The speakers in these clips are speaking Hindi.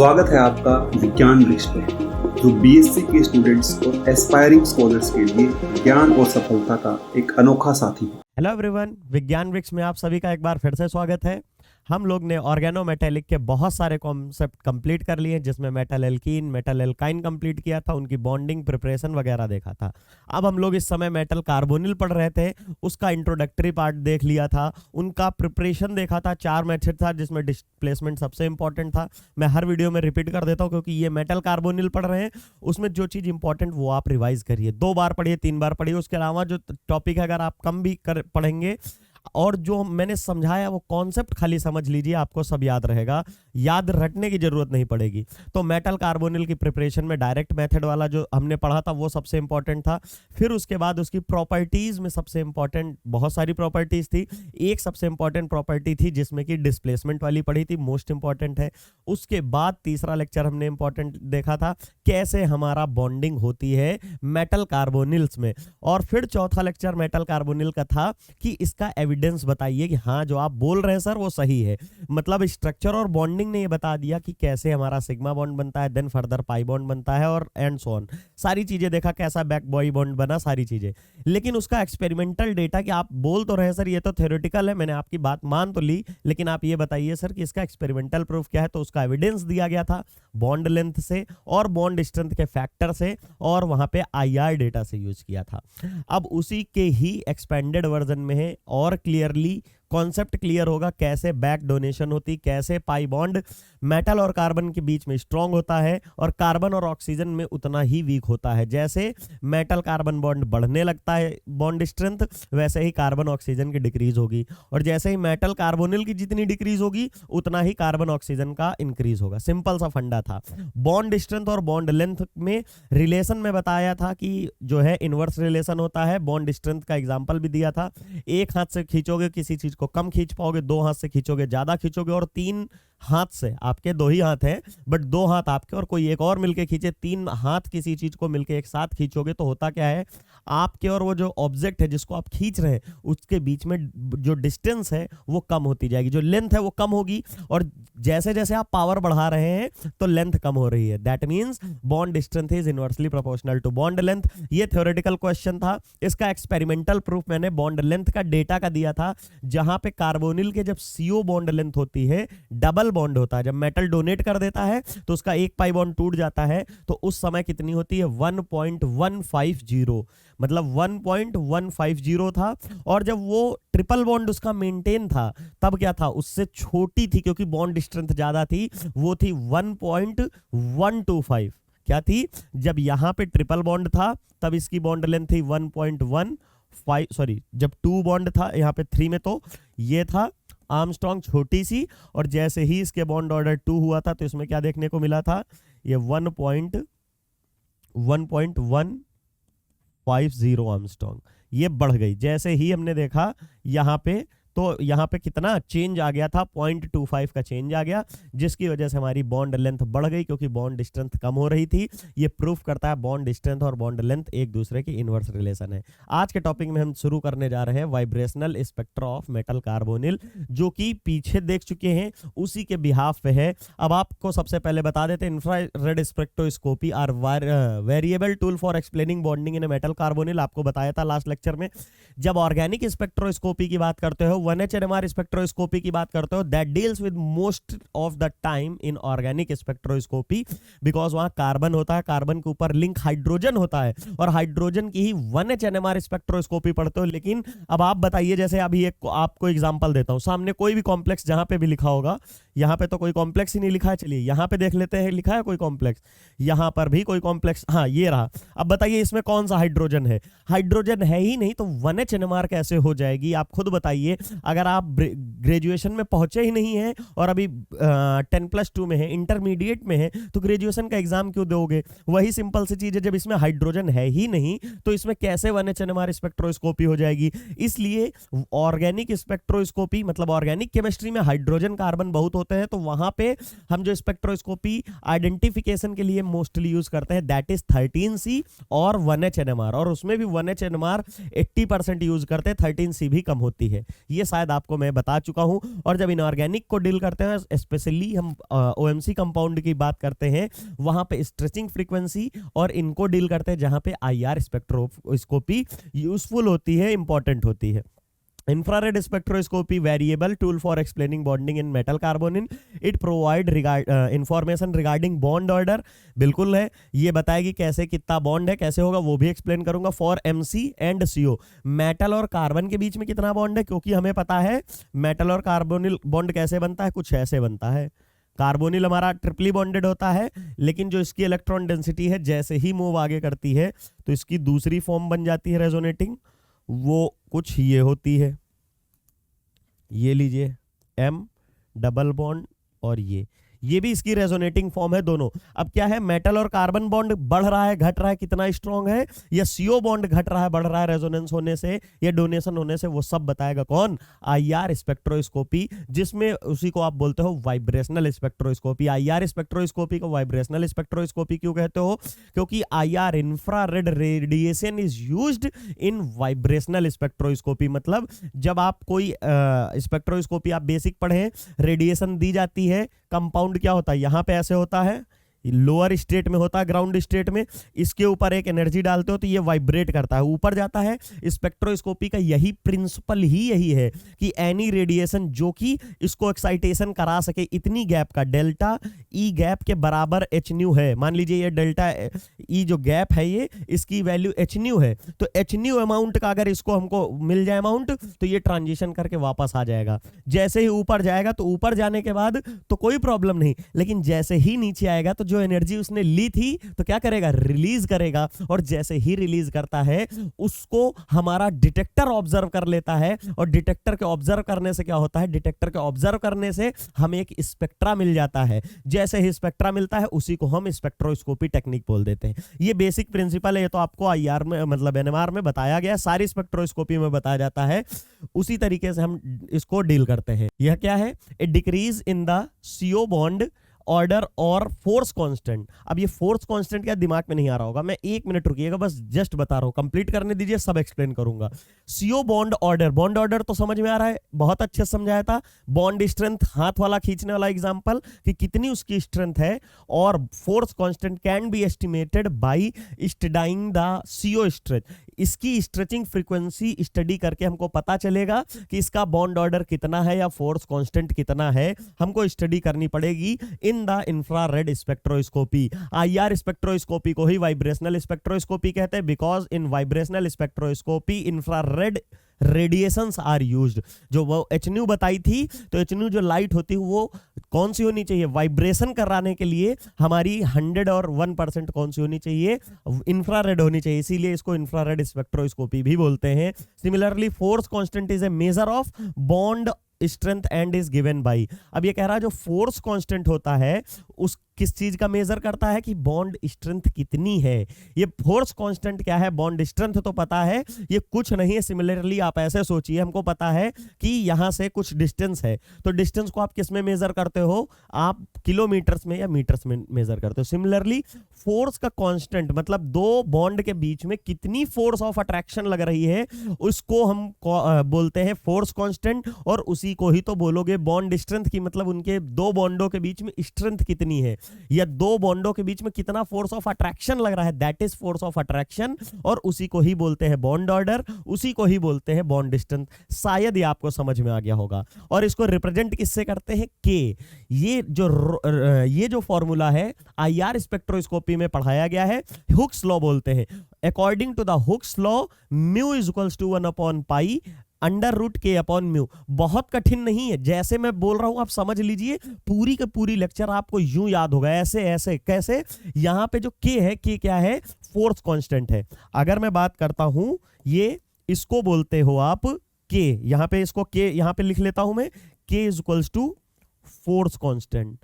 स्वागत है आपका विज्ञान वृक्ष पर, जो बीएससी के स्टूडेंट्स और एस्पायरिंग स्कॉलर्स के लिए ज्ञान और सफलता का एक अनोखा साथी है। हेलो एवरीवन, विज्ञान वृक्ष में आप सभी का एक बार फिर से स्वागत है। हम लोग ने ऑर्गेनोमेटेलिक के बहुत सारे कॉन्सेप्ट कंप्लीट कर लिए, जिसमें metal alkene, metal alkyne complete किया था, उनकी बॉन्डिंग, प्रिपरेशन वगैरह देखा था। अब हम लोग इस समय मेटल कार्बोनिल पढ़ रहे थे, उसका इंट्रोडक्टरी पार्ट देख लिया था, उनका प्रिपरेशन देखा था। 4 मेथड था जिसमें डिस्प्लेसमेंट सबसे इंपॉर्टेंट था। मैं हर वीडियो में रिपीट कर देता हूँ क्योंकि ये मेटल कार्बोनिल पढ़ रहे हैं, उसमें जो चीज़ इंपॉर्टेंट वो आप रिवाइज करिए। 2 बार पढ़िए, 3 बार पढ़िए। उसके अलावा जो टॉपिक है अगर आप कम भी पढ़ेंगे और जो मैंने समझाया वो कॉन्सेप्ट खाली समझ लीजिए, आपको सब याद रहेगा, याद रटने की जरूरत नहीं पड़ेगी। तो मेटल कार्बोनिल की प्रिपरेशन में डायरेक्ट मेथड वाला जो हमने पढ़ा था वो सबसे इंपॉर्टेंट था। फिर उसके बाद उसकी प्रॉपर्टीज में सबसे इंपॉर्टेंट, बहुत सारी प्रॉपर्टीज थी, एक सबसे इंपॉर्टेंट प्रॉपर्टी थी जिसमें कि डिस्प्लेसमेंट वाली पढ़ी थी, मोस्ट इंपॉर्टेंट है। उसके बाद तीसरा लेक्चर हमने इंपॉर्टेंट देखा था, कैसे हमारा बॉन्डिंग होती है मेटल कार्बोनिल्स में। और फिर चौथा लेक्चर मेटल कार्बोनिल का था कि इसका एविडेंस बताइए कि हाँ जो आप बोल रहे हैं सर वो सही है। मतलब स्ट्रक्चर और बॉन्डिंग ने ये बता दिया कि कैसे हमारा सिग्मा बॉन्ड बनता है, देन फर्दर पाई बॉन्ड बनता है और एंड सो ऑन। सारी चीजें देखा, कैसा बैक बॉय बॉन्ड बना, सारी चीजें। लेकिन उसका एक्सपेरिमेंटल डेटा, कि आप बोल तो रहे हैं सर ये तो थ्योरेटिकल है, मैंने आपकी बात मान तो ली, लेकिन आप ये बताइए सर कि इसका एक्सपेरिमेंटल प्रूफ क्या है। तो उसका एविडेंस दिया गया था बॉन्ड लेंथ से और बॉन्ड स्ट्रेंथ के फैक्टर से, और वहां पे आईआर डेटा से यूज किया था। अब उसी के ही एक्सपेंडेड वर्जन में है और क्लियरली कॉन्सेप्ट क्लियर होगा, कैसे बैक डोनेशन होती, कैसे पाई बॉन्ड मेटल और कार्बन के बीच में स्ट्रांग होता है और कार्बन और ऑक्सीजन में उतना ही वीक होता है। जैसे मेटल कार्बन बॉन्ड बढ़ने लगता है बॉन्ड स्ट्रेंथ, वैसे ही कार्बन ऑक्सीजन की डिक्रीज होगी, और जैसे ही मेटल कार्बोनिल की जितनी डिक्रीज होगी उतना ही कार्बन ऑक्सीजन का इंक्रीज होगा। सिंपल सा फंडा था। बॉन्ड स्ट्रेंथ और बॉन्ड लेंथ में रिलेशन में बताया था कि जो है इनवर्स रिलेशन होता है। बॉन्ड स्ट्रेंथ का एग्जांपल भी दिया था, एक हाथ से खींचोगे किसी चीज को कम खींच पाओगे, 2 हाथ से खींचोगे ज्यादा खींचोगे, और 3 हाथ से, आपके 2 ही हाथ हैं बट 2 हाथ आपके और कोई एक और मिलके खींचे, 3 हाथ किसी चीज को मिलके एक साथ खींचोगे तो होता क्या है, आपके और वो जो ऑब्जेक्ट है जिसको आप खींच रहे हैं उसके बीच में जो डिस्टेंस है वो कम होती जाएगी, जो लेंथ है वो कम होगी, और जैसे जैसे आप पावर बढ़ा रहे हैं तो लेंथ कम हो रही है। That means bond strength is inversely proportional to bond length. ये थ्योरेटिकल क्वेश्चन था। इसका एक्सपेरिमेंटल प्रूफ मैंने बॉन्ड लेंथ का डेटा का दिया था, जहां पे कार्बोनिल के जब CO बॉन्ड लेंथ होती है, डबल बॉन्ड होता है, जब मेटल डोनेट कर देता है तो उसका एक पाई बॉन्ड टूट जाता है, तो उस समय कितनी होती है 1.150, मतलब 1.150 था। और जब वो ट्रिपल बॉन्ड उसका मेंटेन था तब क्या था, उससे छोटी थी क्योंकि बॉन्ड स्ट्रेंथ ज्यादा थी, वो थी 1.125। क्या थी, जब यहां पे ट्रिपल बॉन्ड था तब इसकी बॉन्ड लेंथ थी 1.15, सॉरी जब 2 बॉन्ड था यहाँ पे 3 में तो ये था आर्मस्ट्रांग छोटी सी, और जैसे ही इसके बॉन्ड ऑर्डर 2 हुआ था तो इसमें क्या देखने को मिला था, ये 1.150 आर्मस्ट्रांग, ये बढ़ गई। जैसे ही हमने देखा यहाँ पे, तो यहाँ पे कितना चेंज आ गया था, 0.25 का चेंज आ गया, जिसकी वजह से हमारी बॉन्ड लेंथ बढ़ गई क्योंकि बॉन्ड स्ट्रेंथ कम हो रही थी। ये प्रूफ करता है बॉन्ड स्ट्रेंथ और बॉन्ड लेंथ एक दूसरे की इनवर्स रिलेशन है। आज के टॉपिक में हम शुरू करने जा रहे हैं vibrational spectra of metal carbonyl, जो कि पीछे देख चुके हैं, उसी के बिहाफ पे है। अब आपको सबसे पहले बता देते हैं, infrared spectroscopy are variable tool for explaining bonding in metal carbonyl. आपको बताया था लास्ट लेक्चर में। जब ऑर्गेनिक स्पेक्ट्रोस्कोपी की बात करते हो, 1H NMR स्पेक्ट्रोस्कोपी की बात करते हो, that deals with most of the time in organic spectroscopy, because वहां कार्बन होता है, कार्बन के ऊपर लिंक हाइड्रोजन होता है, और हाइड्रोजन की ही 1H NMR स्पेक्ट्रोस्कोपी पढ़ते हो। लेकिन अब आप बताइए, जैसे अभी एक आपको एग्जांपल देता हूं, सामने कोई भी कॉम्प्लेक्स जहां पे भी लिखा होगा, यहां पे तो कोई कॉम्प्लेक्स ही नहीं लिखा है, चलिए यहां पे देख लेते हैं, लिखा है कोई कॉम्प्लेक्स, यहां पर भी कोई कॉम्प्लेक्स, हाँ ये रहा। अब बताइए इसमें कौन सा हाइड्रोजन है, हाइड्रोजन है ही नहीं, तो 1H NMR कैसे हो जाएगी, आप खुद बताइए। अगर आप ग्रेजुएशन में पहुंचे ही नहीं है और अभी 10+2 में है, इंटरमीडिएट में है, तो ग्रेजुएशन का एग्जाम क्यों दोगे। वही सिंपल सी चीज है, जब इसमें हाइड्रोजन है ही नहीं तो इसमें कैसे 1H NMR स्पेक्ट्रोस्कोपी हो जाएगी। इसलिए ऑर्गेनिक स्पेक्ट्रोस्कोपी, मतलब ऑर्गेनिक केमिस्ट्री में हाइड्रोजन कार्बन बहुत होते हैं, तो वहां पे हम जो स्पेक्ट्रोस्कोपी आइडेंटिफिकेशन के लिए मोस्टली यूज करते हैं, दैट इज 13C और 1H NMR, और उसमें भी 1H NMR 80% यूज करते हैं, 13C भी कम होती है। ये ये शायद आपको मैं बता चुका हूं। और जब इनऑर्गेनिक को डील करते हैं, स्पेशली हम ओएमसी कंपाउंड की बात करते हैं, वहां पे स्ट्रेचिंग फ्रीक्वेंसी और इनको डील करते हैं जहां पे आईआर स्पेक्ट्रोस्कोपी यूजफुल होती है, इंपॉर्टेंट होती है। Infrared spectroscopy, variable tool for explaining bonding in metal carbonyl. It provide information regarding bond order. बिल्कुल है, ये बताएगी कैसे कितना बॉन्ड है, कैसे होगा वो भी एक्सप्लेन करूंगा। For MC and CO, metal और कार्बन के बीच में कितना बॉन्ड है, क्योंकि हमें पता है मेटल और कार्बोनिल बॉन्ड कैसे बनता है, कुछ ऐसे बनता है। कार्बोनिल हमारा ट्रिपली बॉन्डेड होता है, लेकिन जो इसकी इलेक्ट्रॉन डेंसिटी है जैसे ही मूव आगे करती है तो इसकी दूसरी फॉर्म बन जाती है रेजोनेटिंग, वो कुछ ये होती है, ये लीजिए M डबल बॉन्ड, और ये भी इसकी रेजोनेटिंग फॉर्म है दोनों। अब क्या है, मेटल और कार्बन बॉन्ड बढ़ रहा है घट रहा है, कितना स्ट्रांग है, या सीओ बॉन्ड घट रहा है बढ़ रहा है रेजोनेंस होने से या डोनेशन होने से, वो सब बताएगा कौन, आईआर स्पेक्ट्रोस्कोपी, जिसमें उसी को आप बोलते हो वाइब्रेशनल स्पेक्ट्रोस्कोपी। आईआर स्पेक्ट्रोस्कोपी को वाइब्रेशनल स्पेक्ट्रोस्कोपी क्यों कहते हो, क्योंकि IR infrared radiation is used in vibrational spectroscopy. मतलब जब आप कोई स्पेक्ट्रोस्कोपी आप बेसिक पढ़े, रेडिएशन दी जाती है, कंपाउंड क्या होता है, यहां पे ऐसे होता है, लोअर स्टेट में होता है, ग्राउंड स्टेट में, इसके ऊपर एक एनर्जी डालते हो तो ये वाइब्रेट करता है, ऊपर जाता है। स्पेक्ट्रोस्कोपी का यही प्रिंसिपल ही यही है कि एनी रेडिएशन जो कि इसको एक्साइटेशन करा सके, इतनी गैप का डेल्टा ई गैप के बराबर एच न्यू है। मान लीजिए ये डेल्टा ई जो गैप है ये, इसकी वैल्यू एच न्यू है, तो एच न्यू अमाउंट का अगर इसको हमको मिल जाए अमाउंट, तो ये ट्रांजिशन करके वापस आ जाएगा। जैसे ही ऊपर जाएगा तो ऊपर जाने के बाद तो कोई प्रॉब्लम नहीं, लेकिन जैसे ही नीचे आएगा तो जो एनर्जी उसने ली थी तो क्या करेगा, रिलीज करेगा। और जैसे ही रिलीज करता है उसको हमारा डिटेक्टर ऑब्जर्व कर लेता है, और डिटेक्टर के ऑब्जर्व करने से क्या होता है, डिटेक्टर के ऑब्जर्व करने से हमें एक स्पेक्ट्रा मिल जाता है। जैसे ही स्पेक्ट्रा मिलता है उसी को हम स्पेक्ट्रोस्कोपी टेक्निक बोल देते हैं। ये बेसिक प्रिंसिपल है, ये तो आपको आईआर में मतलब एनएमआर में बताया गया, सारी स्पेक्ट्रोस्कोपी में बताया जाता है। उसी तरीके से हम इसको डील करते हैं। यह क्या है, a decrease in the C O bond order और फोर्स कांस्टेंट। अब ये फोर्स कांस्टेंट क्या दिमाग में नहीं आ रहा होगा, मैं 1 मिनट रुकिएगा, बस जस्ट बता रहा हूं, कंप्लीट करने दीजिए, सब एक्सप्लेन करूंगा। सीओ बॉन्ड ऑर्डर तो समझ में आ रहा है, बहुत अच्छे से समझाया था। बॉन्ड स्ट्रेंथ, हाथ वाला खींचने वाला एग्जांपल कि कितनी उसकी स्ट्रेंथ है, और force constant can be estimated by studying the CO stretch. इसकी स्ट्रेचिंग फ्रीक्वेंसी स्टडी करके हमको पता चलेगा कि इसका बॉन्ड ऑर्डर कितना है या फोर्स कांस्टेंट कितना है, हमको स्टडी करनी पड़ेगी in the infrared spectroscopy. IR spectroscopy को ही वाइब्रेशनल स्पेक्ट्रोस्कोपी कहते हैं, because in vibrational spectroscopy infrared radiations are used. जो वो एच न्यू बताई थी, तो एच न्यू जो लाइट होती है वो कौन सी होनी चाहिए, वाइब्रेशन कराने के लिए हमारी 100 और 1% कौन सी होनी चाहिए, इंफ्रारेड होनी चाहिए, इसीलिए इसको इंफ्रारेड स्पेक्ट्रोस्कोपी भी बोलते हैं। Similarly force constant is a measure of bond strength and is given by. अब ये कह रहा है जो फोर्स कांस्टेंट होता है उस किस चीज का मेजर करता है कि बॉन्ड स्ट्रेंथ कितनी है। ये फोर्स कांस्टेंट क्या है, बॉन्ड स्ट्रेंथ तो पता है, ये कुछ नहीं है। सिमिलरली आप ऐसे सोचिए, हमको पता है कि यहां से कुछ डिस्टेंस है, तो डिस्टेंस को आप किस में मेजर करते हो, आप किलोमीटर्स में या मीटर्स में मेजर करते हो। सिमिलरली फोर्स का कांस्टेंट मतलब दो बॉन्ड के बीच में कितनी फोर्स ऑफ अट्रैक्शन लग रही है, उसको हम बोलते हैं फोर्स कांस्टेंट। और उसी को ही तो बोलोगे बॉन्ड स्ट्रेंथ की, मतलब उनके दो बॉन्डों के बीच में स्ट्रेंथ कितनी है, या दो बॉन्डों के बीच में कितना फोर्स ऑफ अट्रैक्शन लग रहा है, that is force of attraction. और उसी को ही बोलते हैं बॉन्ड ऑर्डर, उसी को ही बोलते हैं बॉन्ड डिस्टेंस। शायद ये आपको समझ में आ गया होगा। और इसको रिप्रेजेंट किससे करते हैं, के। ये जो फॉर्मूला है आईआर स्पेक्ट्रोस्कोपी में पढ़ाया गया है, हुक्स लॉ बोलते हैं। According to the Hooke's law, mu is equals to 1/π under root K upon mu. बहुत कठिन नहीं है, जैसे मैं बोल रहा हूं आप समझ लीजिए, पूरी के पूरी लेक्चर आपको यूं याद होगा, ऐसे ऐसे कैसे। यहां पे जो के है, के क्या है, फोर्स कांस्टेंट है। अगर मैं बात करता हूं, ये इसको बोलते हो आप के, यहां पे इसको के यहां पे लिख लेता हूं मैं, k is equals to force constant.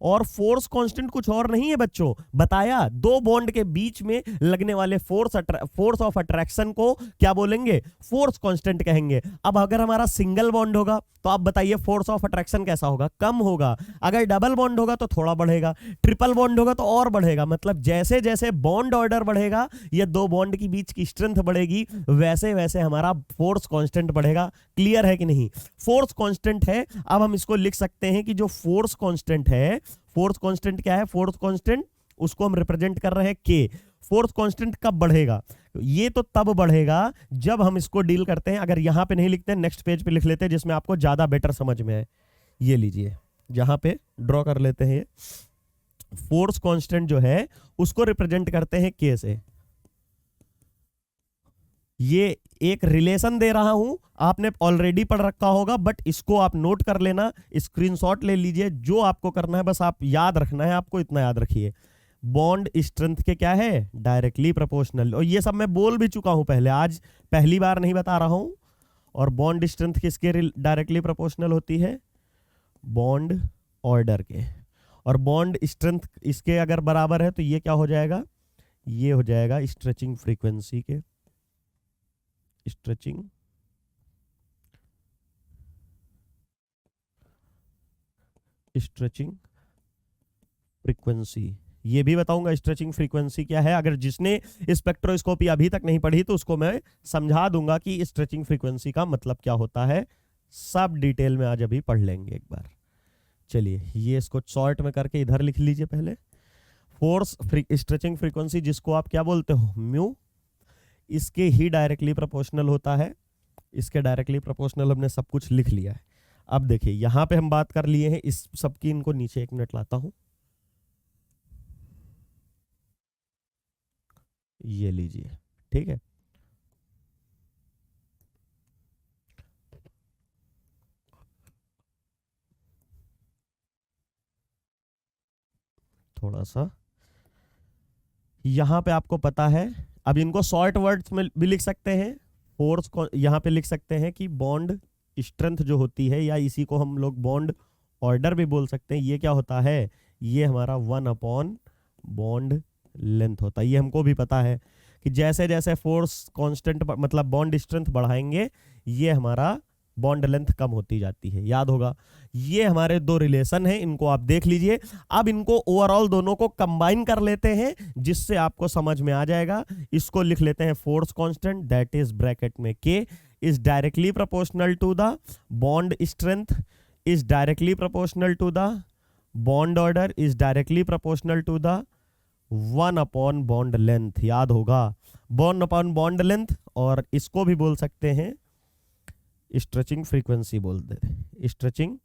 और फोर्स कांस्टेंट कुछ और नहीं है बच्चों, बताया दो बॉन्ड के बीच में लगने वाले फोर्स ऑफ अट्रैक्शन को क्या बोलेंगे, फोर्स कांस्टेंट कहेंगे। अब अगर हमारा सिंगल बॉन्ड होगा तो आप बताइए फोर्स ऑफ अट्रैक्शन कैसा होगा, कम होगा। अगर डबल बॉन्ड होगा तो थोड़ा बढ़ेगा, ट्रिपल बॉन्ड होगा तो और बढ़ेगा। मतलब जैसे जैसे बॉन्ड ऑर्डर बढ़ेगा या दो बॉन्ड के बीच की स्ट्रेंथ बढ़ेगी, वैसे वैसे हमारा फोर्स कांस्टेंट बढ़ेगा। क्लियर है कि नहीं? फोर्स कांस्टेंट है। अब हम इसको लिख सकते हैं कि जो फोर्स कांस्टेंट है, फोर्स कांस्टेंट क्या है, फोर्स कांस्टेंट उसको हम रिप्रेजेंट कर रहे हैं के। फोर्स कांस्टेंट कब बढ़ेगा? ये तो तब बढ़ेगा जब हम इसको डील करते हैं। अगर यहां पे नहीं लिखते, नेक्स्ट पेज पे लिख लेते हैं जिसमें आपको ज्यादा बेटर समझ में आए। ये लीजिए, जहां पे ड्रॉ कर लेते हैं। फोर्स कांस्टेंट जो है उसको रिप्रेजेंट करते हैं के से। ये एक रिलेशन दे रहा हूं, आपने ऑलरेडी पढ़ रखा होगा, बट इसको आप नोट कर लेना, स्क्रीनशॉट ले लीजिए। जो आपको करना है बस आप याद रखना है, आपको इतना याद रखिए, बॉन्ड स्ट्रेंथ के क्या है, डायरेक्टली प्रोपोर्शनल। और ये सब मैं बोल भी चुका हूं पहले, आज पहली बार नहीं बता रहा हूं। और बॉन्ड स्ट्रेंथ किसके डायरेक्टली प्रोपोर्शनल होती है, बॉन्ड ऑर्डर के। और बॉन्ड स्ट्रेंथ इसके अगर बराबर है तो ये क्या हो जाएगा, ये हो जाएगा स्ट्रेचिंग फ्रीक्वेंसी के, स्ट्रेचिंग फ्रीक्वेंसी। ये भी बताऊंगा स्ट्रेचिंग फ्रीक्वेंसी क्या है। अगर जिसने स्पेक्ट्रोस्कोपी अभी तक नहीं पढ़ी तो उसको मैं समझा दूंगा कि स्ट्रेचिंग फ्रीक्वेंसी का मतलब क्या होता है। सब डिटेल में आज अभी पढ़ लेंगे एक बार। चलिए ये इसको शॉर्ट में करके इधर लिख लीजिए पहले। फोर्स स्ट्रेचिंग फ्रीक्वेंसी जिसको आप क्या बोलते हो, म्यू, इसके ही डायरेक्टली प्रोपोर्शनल होता है। इसके डायरेक्टली प्रोपोर्शनल हमने सब कुछ लिख लिया है। अब देखिए यहां पे हम बात कर लिए हैं इस सब की, इनको नीचे एक मिनट लाता हूं। ये लीजिए, ठीक है। थोड़ा सा यहां पे आपको पता है, अब इनको शॉर्ट वर्ड्स में भी लिख सकते हैं। फोर्स को यहां पे लिख सकते हैं कि बॉन्ड स्ट्रेंथ जो होती है, या इसी को हम लोग बॉन्ड ऑर्डर भी बोल सकते हैं, ये क्या होता है, ये हमारा 1 बॉन्ड लेंथ होता है। ये हमको भी पता है कि जैसे जैसे फोर्स कांस्टेंट मतलब बॉन्ड स्ट्रेंथ बढ़ाएंगे, ये हमारा बॉन्ड लेंथ कम होती जाती है, याद होगा। ये हमारे दो रिलेशन हैं, इनको आप देख लीजिए। अब इनको ओवरऑल दोनों को कंबाइन कर लेते हैं जिससे आपको समझ में आ जाएगा। इसको लिख लेते हैं force constant, that is bracket में k is directly proportional to the bond strength, is directly proportional to the bond order, is directly proportional to the 1 bond length. याद होगा, 1 बॉन्ड लेंथ। और इसको भी बोल सकते हैं स्ट्रेचिंग फ्रीक्वेंसी, बोलते हैं स्ट्रेचिंग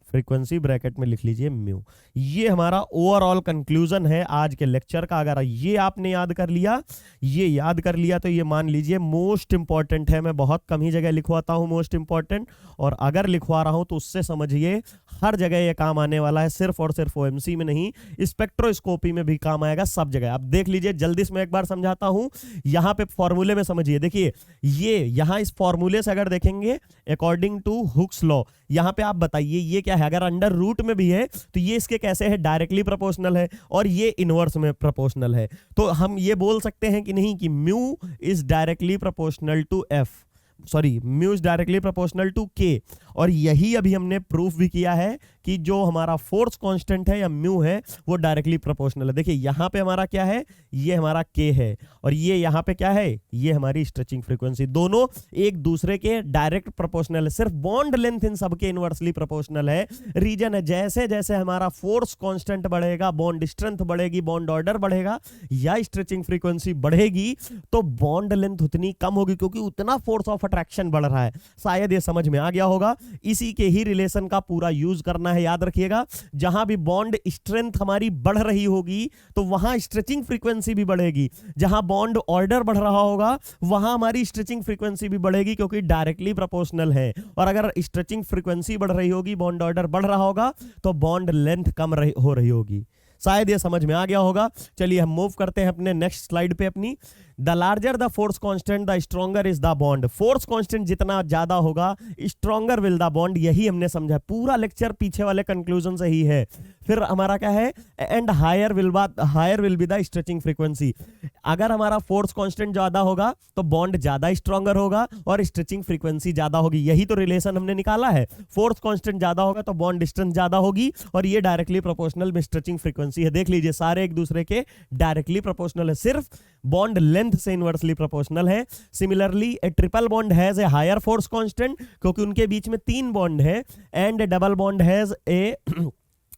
फ्रीक्वेंसी, ब्रैकेट में लिख लीजिए म्यू। ये हमारा ओवरऑल कंक्लूजन है आज के लेक्चर का। अगर ये आपने याद कर लिया, ये याद कर लिया, तो ये मान लीजिए मोस्ट इंपॉर्टेंट है। मैं बहुत कम ही जगह लिखवाता हूं मोस्ट इंपॉर्टेंट, और अगर लिखवा रहा हूं तो उससे समझिए हर जगह ये काम आने वाला है, सिर्फ और सिर्फ ओएमसी में नहीं, स्पेक्ट्रोस्कोपी में भी काम आएगा, सब जगह। आप देख लीजिए, जल्दी से मैं एक बार समझाता हूं। यहां पे फॉर्मूले में समझिए, देखिए ये यहां इस फॉर्मूले से अगर देखेंगे अकॉर्डिंग टू हुक्स लॉ, यहां पे आप बताइए ये क्या है। अगर अंडर रूट में भी है तो ये इसके कैसे है, डायरेक्टली प्रोपोर्शनल है, और ये इनवर्स में प्रोपोर्शनल है। तो हम ये बोल सकते हैं कि नहीं कि mu is directly proportional to F, sorry mu is directly proportional to k. और यही अभी हमने प्रूफ भी किया है कि जो हमारा फोर्स कांस्टेंट है या म्यू है वो डायरेक्टली प्रोपोर्शनल है। देखिए यहां पे हमारा क्या है, ये हमारा के है, और ये यहां पे क्या है, ये हमारी स्ट्रेचिंग फ्रीक्वेंसी। दोनों एक दूसरे के डायरेक्ट प्रोपोर्शनल है, सिर्फ बॉन्ड लेंथ इन सबके इनवर्सली प्रोपोर्शनल है। रीजन है जैसे जैसे हमारा फोर्स कांस्टेंट बढ़ेगा, बॉन्ड स्ट्रेंथ बढ़ेगी, बॉन्ड ऑर्डर बढ़ेगा या स्ट्रेचिंग फ्रीक्वेंसी बढ़ेगी, तो बॉन्ड लेंथ उतनी कम होगी, क्योंकि उतना फोर्स ऑफ अट्रैक्शन बढ़ रहा है। शायद ये समझ में आ गया होगा। इसी के ही रिलेशन का पूरा यूज करना है, याद रखिएगा। जहां भी बॉन्ड स्ट्रेंथ हमारी बढ़ रही होगी तो वहां स्ट्रेचिंग फ्रीक्वेंसी भी बढ़ेगी, जहां बॉन्ड ऑर्डर बढ़ रहा होगा वहां हमारी स्ट्रेचिंग फ्रीक्वेंसी भी बढ़ेगी, क्योंकि डायरेक्टली प्रोपोर्शनल है। और अगर स्ट्रेचिंग फ्रीक्वेंसी बढ़ रही होगी, बॉन्ड ऑर्डर बढ़ रहा होगा, तो बॉन्ड लेंथ कम हो रही होगी। शायद ये समझ में आ गया होगा। चलिए हम मूव करते हैं अपने नेक्स्ट स्लाइड पे अपनी। The larger the force constant the stronger is the bond. Force constant जितना ज्यादा होगा स्ट्रॉन्गर विल द बॉन्ड, यही हमने समझा। पूरा लेक्चर पीछे वाले कंक्लूजन से ही है। फिर हमारा क्या है, and higher will be the stretching frequency. अगर हमारा फोर्स कांस्टेंट ज्यादा होगा तो बॉन्ड ज्यादा स्ट्रॉन्गर होगा और स्ट्रेचिंग फ्रीक्वेंसी ज्यादा होगी। यही तो रिलेशन हमने निकाला है। फोर्स कांस्टेंट ज्यादा होगा तो बॉन्ड डिस्टेंस ज्यादा होगी और ये डायरेक्टली प्रोपोर्शनल में स्ट्रेचिंग फ्रीक्वेंसी है। देख लीजिए सारे एक दूसरे के डायरेक्टली प्रोपोर्शनल है, सिर्फ बॉन्ड लेंथ से इनवर्सली प्रोपोर्शनल है। Similarly a triple bond has a higher force constant, क्योंकि उनके बीच में 3 बॉन्ड है, and double bond has a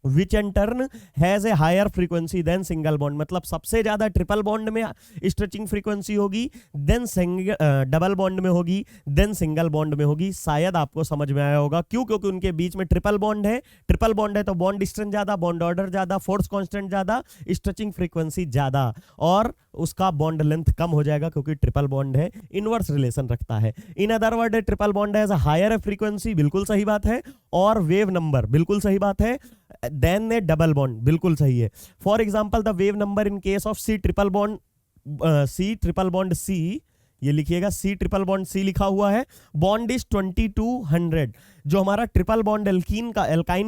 which in turn has a higher frequency than single bond. मतलब सबसे ज्यादा ट्रिपल बॉन्ड में स्ट्रेचिंग फ्रीक्वेंसी होगी, देन डबल बॉन्ड में होगी, देन सिंगल बॉन्ड में होगी। शायद आपको समझ में आया होगा क्यों, क्योंकि उनके बीच में ट्रिपल बॉन्ड है। ट्रिपल बॉन्ड है तो बॉन्ड डिस्टेंस ज्यादा, बॉन्ड ऑर्डर ज्यादा, फोर्स कांस्टेंट ज्यादा, स्ट्रेचिंग फ्रीक्वेंसी ज्यादा, और उसका बॉन्ड लेंथ कम हो जाएगा क्योंकि ट्रिपल बॉन्ड है, इनवर्स रिलेशन रखता है। In other word triple bond has higher frequency, बिल्कुल सही बात है, और वेव नंबर, बिल्कुल सही बात है, देन ए डबल बॉन्ड, बिल्कुल सही है। For example the wave number in case of C triple bond C, ये लिखिएगा सी ट्रिपल बॉन्ड सी लिखा हुआ है, बॉन्ड इज 2200। जो हमारा ट्रिपल बॉन्ड एल्कीन का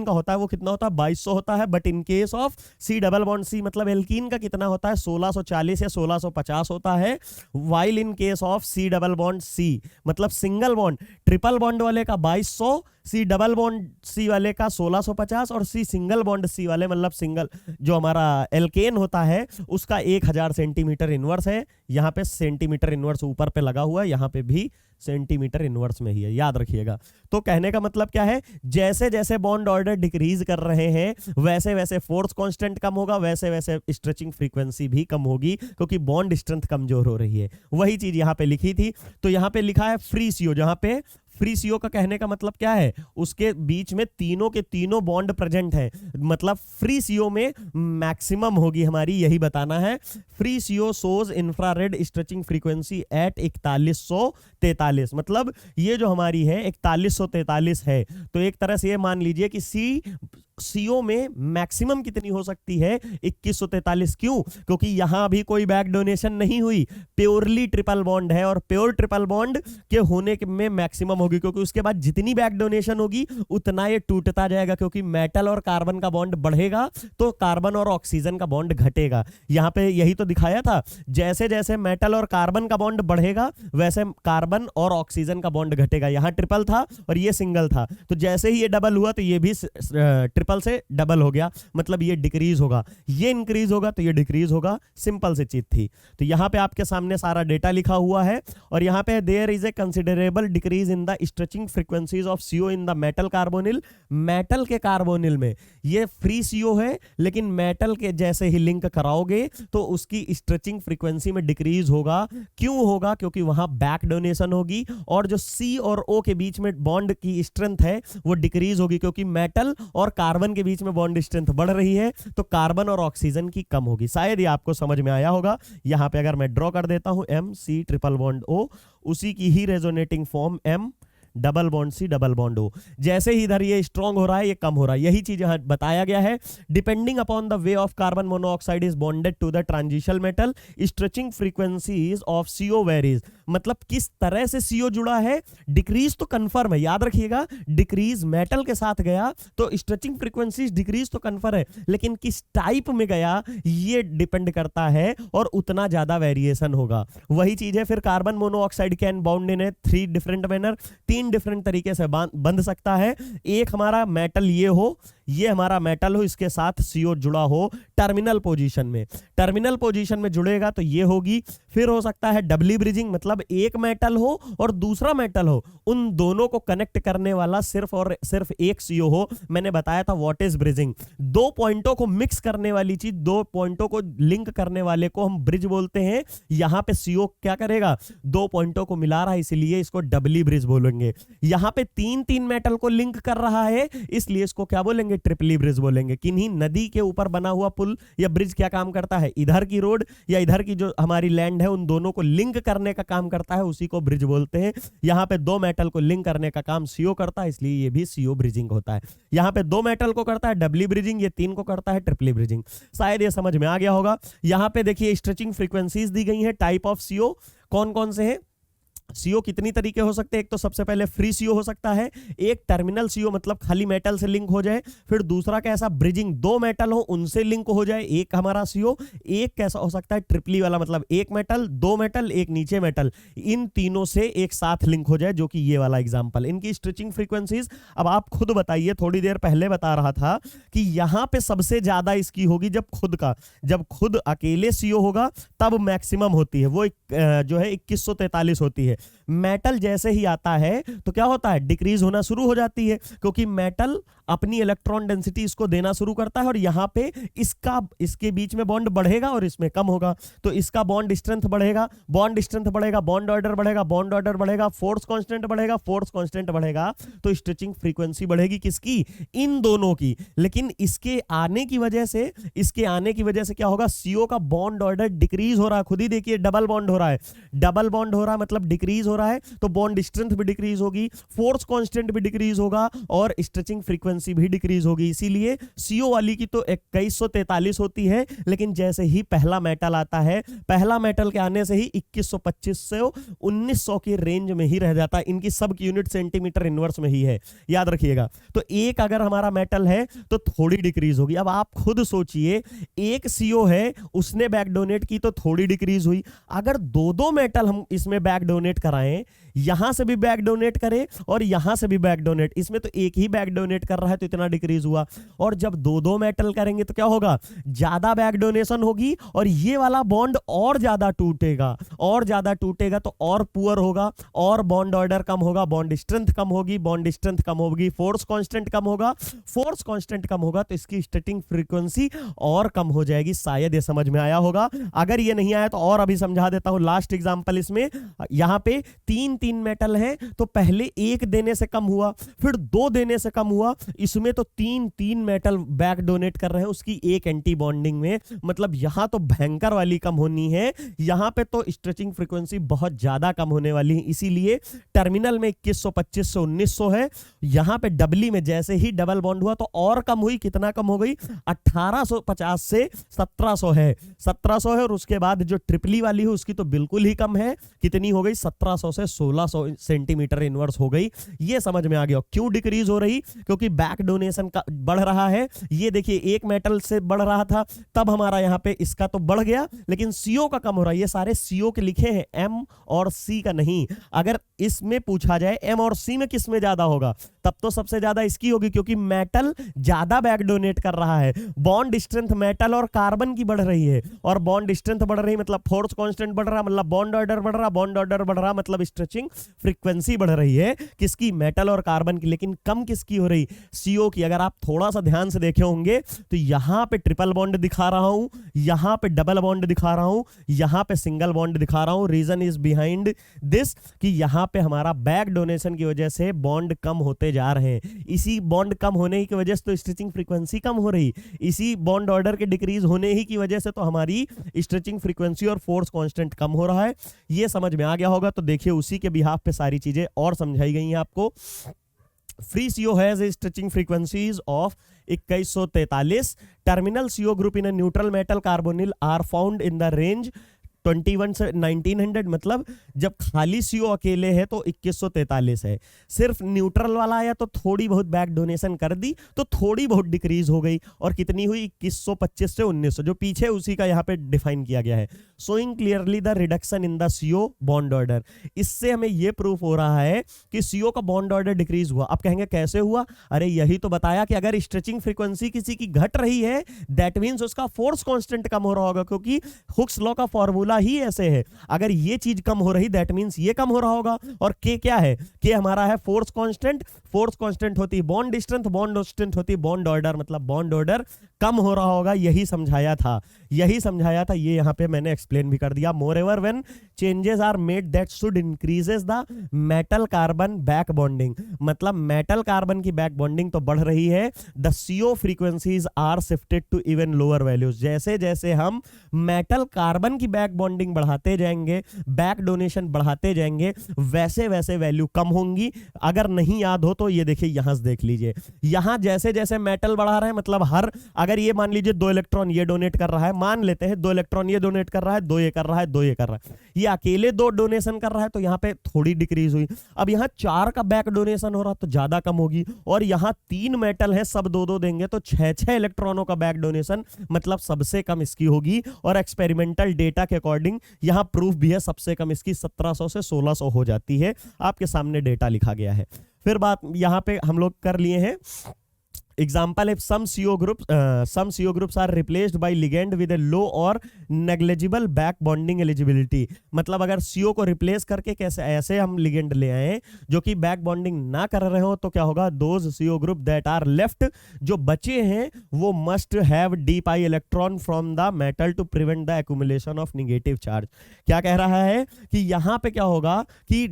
होता है वो कितना होता है, 2200 होता है। But in case of C double bond C, मतलब एल्कीन का कितना होता है, 1640 या 1650 होता है। While in case of C double bond C, मतलब सिंगल बॉन्ड ट्रिपल बॉन्ड वाले का 2200, सी डबल बॉन्ड सी वाले का 1650, और सी सिंगल बॉन्ड सी वाले, मतलब सिंगल जो हमारा एल्केन होता है उसका 1000 सेंटीमीटर इनवर्स है। यहाँ पे सेंटीमीटर इनवर्स ऊपर पे लगा हुआ है, यहाँ पे भी सेंटीमीटर इनवर्स में ही है, याद रखिएगा। तो कहने का मतलब क्या है, जैसे जैसे बॉन्ड ऑर्डर डिक्रीज कर रहे हैं वैसे वैसे फोर्स कांस्टेंट कम होगा, वैसे वैसे स्ट्रेचिंग फ्रीक्वेंसी भी कम होगी, क्योंकि बॉन्ड स्ट्रेंथ कमजोर हो रही है। वही चीज यहाँ पे लिखी थी। तो यहाँ पे लिखा है फ्री सीओ, जहाँ पे फ्री सीओ का कहने का मतलब क्या है, उसके बीच में तीनों के तीनों बॉन्ड प्रेजेंट है, मतलब फ्री सीओ में मैक्सिमम होगी हमारी, यही बताना है। फ्री सीओ सोज इंफ्रारेड स्ट्रेचिंग फ्रीक्वेंसी एट 4143, मतलब ये जो हमारी है 4143 है। तो एक तरह से ये मान लीजिए कि सीओ में मैक्सिमम कितनी हो सकती है, 2143। क्यों, क्योंकि यहां भी कोई बैक डोनेशन नहीं हुई, प्योरली ट्रिपल बॉन्ड है, और प्योर ट्रिपल बॉन्ड के होने में मैक्सिमम होगी, क्योंकि उसके बाद जितनी बैक डोनेशन होगी उतना ये टूटता जाएगा, क्योंकि मेटल और कार्बन का बॉन्ड बढ़ेगा तो कार्बन और ऑक्सीजन का बॉन्ड घटेगा। यहां पे यही तो दिखाया था, जैसे जैसे मेटल और कार्बन का बॉन्ड बढ़ेगा वैसे कार्बन और ऑक्सीजन का बॉन्ड घटेगा। यहां ट्रिपल था और ये सिंगल था, तो जैसे ही ये डबल हुआ तो ये भी ट्रिपल से डबल हो गया, मतलब ये डिक्रीज होगा, ये इंक्रीज होगा तो ये डिक्रीज होगा। सिंपल सी चीज थी। तो यहां पे आपके सामने सारा डेटा लिखा हुआ है, और यहां पे there is a considerable decrease in the stretching frequencies of CO in the metal carbonyl. Metal के कार्बोनिल में ये फ्री सीओ है, लेकिन मेटल के जैसे ही लिंक कराओगे तो उसकी स्ट्रेचिंग फ्रीक्वेंसी में डिक्रीज होगा। क्यों होगा, क्योंकि वहां बैक डोनेशन होगी, और जो सी और ओ के बीच में बॉन्ड की स्ट्रेंथ है वो डिक्रीज होगी, क्योंकि मेटल और कार्बन के बीच में बॉन्ड स्ट्रेंथ बढ़ रही है, तो कार्बन और ऑक्सीजन की कम होगी। शायद ये आपको समझ में आया होगा। यहां पे अगर मैं ड्रॉ कर देता हूं M C triple bond O, उसी की ही resonating form M double bond C double bond O. जैसे ही इधर ये स्ट्रॉन्ग हो रहा है ये कम हो रहा है, यही चीज यहां बताया गया है। Depending upon the way of carbon monoxide is bonded to the transition metal, stretching frequencies of CO varies. मतलब किस तरह से सीओ जुड़ा है, डिक्रीज तो कंफर्म है, याद रखिएगा, डिक्रीज मेटल के साथ गया तो स्ट्रेचिंग फ्रीक्वेंसीज डिक्रीज तो कंफर्म है, लेकिन किस टाइप में गया ये डिपेंड करता है, और उतना ज्यादा वेरिएशन होगा। वही चीज है फिर carbon monoxide can bound in A 3 different manner, 3 different तरीके से बंध सकता है। एक हमारा मेटल ये हो, ये हमारा मेटल हो, इसके साथ सीओ जुड़ा हो टर्मिनल पोजीशन में, टर्मिनल पोजीशन में जुड़ेगा तो ये होगी। फिर हो सकता है डबली ब्रिजिंग, मतलब एक मेटल हो और दूसरा मेटल हो, उन दोनों को कनेक्ट करने वाला सिर्फ और सिर्फ एक सीओ हो। मैंने बताया था व्हाट इज ब्रिजिंग, 2 पॉइंटों को मिक्स करने वाली चीज, 2 पॉइंटों को लिंक करने वाले को हम ब्रिज बोलते हैं। यहां पे सीओ क्या करेगा, 2 पॉइंटों को मिला रहा है, इसलिए इसको डबली ब्रिज बोलेंगे। है। यहाँ पे तीन तीन मेटल को लिंक कर रहा है, इसलिए इसको क्या बोलेंगे, ट्रिपली ब्रिज बोलेंगे। किन्हीं नदी के ऊपर बना हुआ पुल या ब्रिज क्या काम करता है, इधर की रोड या इधर की जो हमारी लैंड है उन दोनों को लिंक करने का काम करता है, उसी को ब्रिज बोलते हैं। यहाँ पे दो मेटल को लिंक करने का काम सीओ करता है, इसलिए ये भी सीओ ब्रिजिंग होता है। यहाँ पे दो मेटल को करता है डबली ब्रिजिंग, ये तीन को करता है ट्रिपली ब्रिजिंग। शायद ये समझ में आ गया होगा। यहाँ पे देखिए स्ट्रेचिंग फ्रीक्वेंसीज दी गई है, टाइप ऑफ सीओ कौन कौन से हैं। सीओ कितनी तरीके हो सकते हैं, एक तो सबसे पहले फ्री सीओ हो सकता है, एक टर्मिनल सीओ मतलब खाली मेटल से लिंक हो जाए, फिर दूसरा कैसा ब्रिजिंग, दो मेटल हो उनसे लिंक हो जाए, एक हमारा सीओ। एक कैसा हो सकता है ट्रिपली वाला, मतलब एक मेटल, दो मेटल, एक नीचे मेटल, इन तीनों से एक साथ लिंक हो जाए, जो कि ये वाला एग्जांपल। इनकी स्ट्रेचिंग फ्रीक्वेंसीज अब आप खुद बताइए, थोड़ी देर पहले बता रहा था कि यहां पे सबसे ज्यादा इसकी होगी जब खुद अकेले सीओ होगा तब मैक्सिमम होती है, वो जो है 2143 होती है। मेटल जैसे ही आता है तो क्या होता है, डिक्रीज होना शुरू हो जाती है, क्योंकि मेटल अपनी इलेक्ट्रॉन डेंसिटी इसको देना शुरू करता है और यहां पे इसके बीच में बॉन्ड बढ़ेगा और इसमें कम होगा, तो इसका बॉन्ड स्ट्रेंथ बढ़ेगा, बॉन्ड ऑर्डर बढ़ेगा, फोर्स कांस्टेंट बढ़ेगा, फोर्स कांस्टेंट बढ़ेगा, तो स्ट्रेचिंग फ्रीक्वेंसी बढ़ेगी किसकी, इन दोनों की। लेकिन इसके आने की वजह से क्या होगा, सीओ का बॉन्ड ऑर्डर डिक्रीज हो रहा है। खुद ही देखिए डबल बॉन्ड हो रहा है, मतलब डिक्रीज हो रहा है, तो बॉन्ड स्ट्रेंथ भी डिक्रीज होगी, फोर्स कांस्टेंट भी डिक्रीज होगा और स्ट्रेचिंग फ्रीक्वेंसी भी डिक्रीज होगी। इसीलिए सीओ वाली की तो 2143 होती है, लेकिन जैसे ही पहला मेटल आता है, पहला मेटल के आने से ही 2125 से 1900 की रेंज में ही रह जाता है। इनकी सब की यूनिट सेंटीमीटर इनवर्स में ही है, याद रखिएगा। तो एक अगर हमारा मेटल है तो थोड़ी डिक्रीज होगी। अब आप खुद सोचिए, एक सीओ है उसने बैक डोनेट की तो थोड़ी डिक्रीज हुई, अगर दो मेटल हम इसमें बैक डोनेट कराएं, यहां से भी बैक डोनेट करें और यहां से भी बैक डोनेट, इसमें तो एक ही बैक डोनेट कर रहा है तो इतना डिक्रीज हुआ, और जब दो मेटल करेंगे तो क्या होगा, ज्यादा बैक डोनेशन होगी और ये वाला बॉन्ड और ज्यादा टूटेगा तो और पुअर होगा और बॉन्ड ऑर्डर कम होगा, बॉन्ड स्ट्रेंथ कम होगी, फोर्स कांस्टेंट कम होगा, तो इसकी स्ट्रेचिंग फ्रीक्वेंसी और कम हो जाएगी। शायद ये समझ में आया होगा। अगर ये नहीं आया तो और अभी समझा देता हूं। लास्ट एग्जांपल, इसमें यहां पे तीन मेटल हैं तो पहले एक देने से कम हुआ, फिर दो देने से कम हुआ, इसमें तो तीन मेटल बैक डोनेट कर रहे हैं उसकी एक एंटी बॉन्डिंग में, मतलब यहां तो भयंकर वाली कम होनी है, यहां पे तो स्ट्रेचिंग फ्रीक्वेंसी बहुत ज्यादा कम होने वाली है। इसीलिए टर्मिनल में 2125 से 1900 है, यहां पे डबली में जैसे ही डबल बॉन्ड हुआ तो और कम हुई, कितना कम हो गई, 1850 से 1700 है, 1700 है। और उसके बाद जो ट्रिपली वाली है उसकी तो बिल्कुल ही कम है, कितनी हो गई, 1700 से 1600 सेंटीमीटर इनवर्स हो गई। ये समझ में आ गया क्यों डिक्रीज हो रही, क्योंकि बैक डोनेशन का बढ़ रहा है। ये देखिए एक मेटल से बढ़ रहा था, तब हमारा यहाँ पे इसका तो बढ़ गया, लेकिन सीओ का कम हो रहा है। ये सारे सीओ के लिखे हैं, एम और सी का नहीं। अगर इसमें पूछा जाए एम और सी में किस में ज्यादा होगा, तब तो सबसे ज्यादा इसकी होगी, क्योंकि मेटल ज्यादा बैक डोनेट कर रहा है। बॉन्ड स्ट्रेंथ मेटल और कार्बन की बढ़ रही है, और बॉन्ड स्ट्रेंथ बढ़ रही मतलब फोर्स कांस्टेंट बढ़ रहा, मतलब बॉन्ड ऑर्डर बढ़ रहा, मतलब स्ट्रेचिंग फ्रीक्वेंसी बढ़ रही है किसकी, मेटल और कार्बन की। लेकिन कम किसकी हो रही, सीओ की। अगर आप थोड़ा सा ध्यान से देखे होंगे तो यहां पे ट्रिपल बॉन्ड दिखा रहा हूं, यहां पे डबल बॉन्ड दिखा रहा हूं, यहां पे सिंगल बॉन्ड दिखा रहा हूं। रीजन इज बिहाइंड दिस कि यहां पे हमारा बैक डोनेशन की वजह से बॉन्ड कम होते जा रहे हैं। इसी बॉन्ड कम होने की वजह से तो स्ट्रेचिंग फ्रीक्वेंसी कम हो रही, इसी बॉन्ड ऑर्डर के डिक्रीज होने ही की वजह से तो हमारी स्ट्रेचिंग फ्रीक्वेंसी और फोर्स कांस्टेंट कम हो रहा है। ये समझ में आ गया होगा। तो देखिए उसी के बिहाफ पे सारी चीजें और समझाई गई हैं आपको। Free CO has a stretching frequencies of 2143. Terminal CO group in a neutral metal carbonyl are found in the range 21 से 1900, मतलब जब खाली सीओ अकेले है तो 2143 है। सिर्फ न्यूट्रल वाला आया तो थोड़ी बहुत बैक डोनेशन कर दी तो थोड़ी बहुत डिक्रीज हो गई, और कितनी हुई 2125 से 1900, जो पीछे उसी का यहाँ पे डिफाइन किया गया है। Showing clearly the reduction in the C O bond order. इससे हमें यह प्रूफ हो रहा है कि सीओ का बॉन्ड ऑर्डर डिक्रीज हुआ। आप कहेंगे कैसे हुआ, अरे यही तो बताया कि अगर स्ट्रेचिंग फ्रीक्वेंसी किसी की घट रही है दैट मींस उसका फोर्स कांस्टेंट कम हो रहा होगा, क्योंकि हुक्स लॉ का फॉर्मूला ही ऐसे है। अगर ये चीज कम हो रही दैट मींस ये कम हो रहा होगा। और के क्या है, के हमारा है फोर्स कांस्टेंट। फोर्स कांस्टेंट होती है बॉन्ड डिस्टेंस होती है बॉन्ड ऑर्डर, मतलब बॉन्ड ऑर्डर कम हो रहा होगा, यही समझाया था ये यहाँ पे मैंने एक्सप्लेन भी कर दिया। Moreover when changes are made that should increases the metal carbon back bonding, मतलब मेटल कार्बन की बैक बॉन्डिंग तो बढ़ रही है, the CO frequencies are shifted to even lower values. जैसे जैसे हम मेटल कार्बन की बैक बॉन्डिंग बढ़ाते जाएंगे, बैक डोनेशन बढ़ाते जाएंगे, वैसे वैसे वैल्यू कम होंगी। अगर नहीं याद हो तो ये देखिए यहां से देख लीजिए, यहां जैसे जैसे मेटल बढ़ा रहे हैं, मतलब हर अगर ये मान लीजिए 2 इलेक्ट्रॉन ये डोनेट कर रहा है, मान लेते हैं 2 इलेक्ट्रॉन ये डोनेट कर रहा है, 2 ये कर रहा है, 2 ये कर रहा है, ये अकेले 2 डोनेशन कर रहा है तो यहाँ पे थोड़ी डिक्रीज हुई। अब यहाँ 4 का बैक डोनेशन हो रहा तो ज्यादा कम होगी, और यहाँ 3 मेटल है, सब 2-2 देंगे तो 6-6 इलेक्ट्रॉनों का बैक डोनेशन, मतलब सबसे कम इसकी होगी। और एक्सपेरिमेंटल डेटा के अकॉर्डिंग यहाँ प्रूफ भी है, सबसे कम इसकी 1700 से 1600 हो जाती है, आपके सामने डेटा लिखा गया है। फिर बात यहाँ पे हम लोग कर लिए हैं एग्जाम्पल है, some CO groups are replaced by ligand with a low or negligible back bonding eligibility, मतलब अगर CO को रिप्लेस करके कैसे ऐसे हम लिगेंड ले आए जो कि बैक बॉन्डिंग ना कर रहे हो तो क्या होगा, those CO group that are left, जो बचे हैं वो must have d pi electron from the metal to prevent the accumulation of negative charge। क्या कह रहा है कि यहाँ पे क्या होगा कि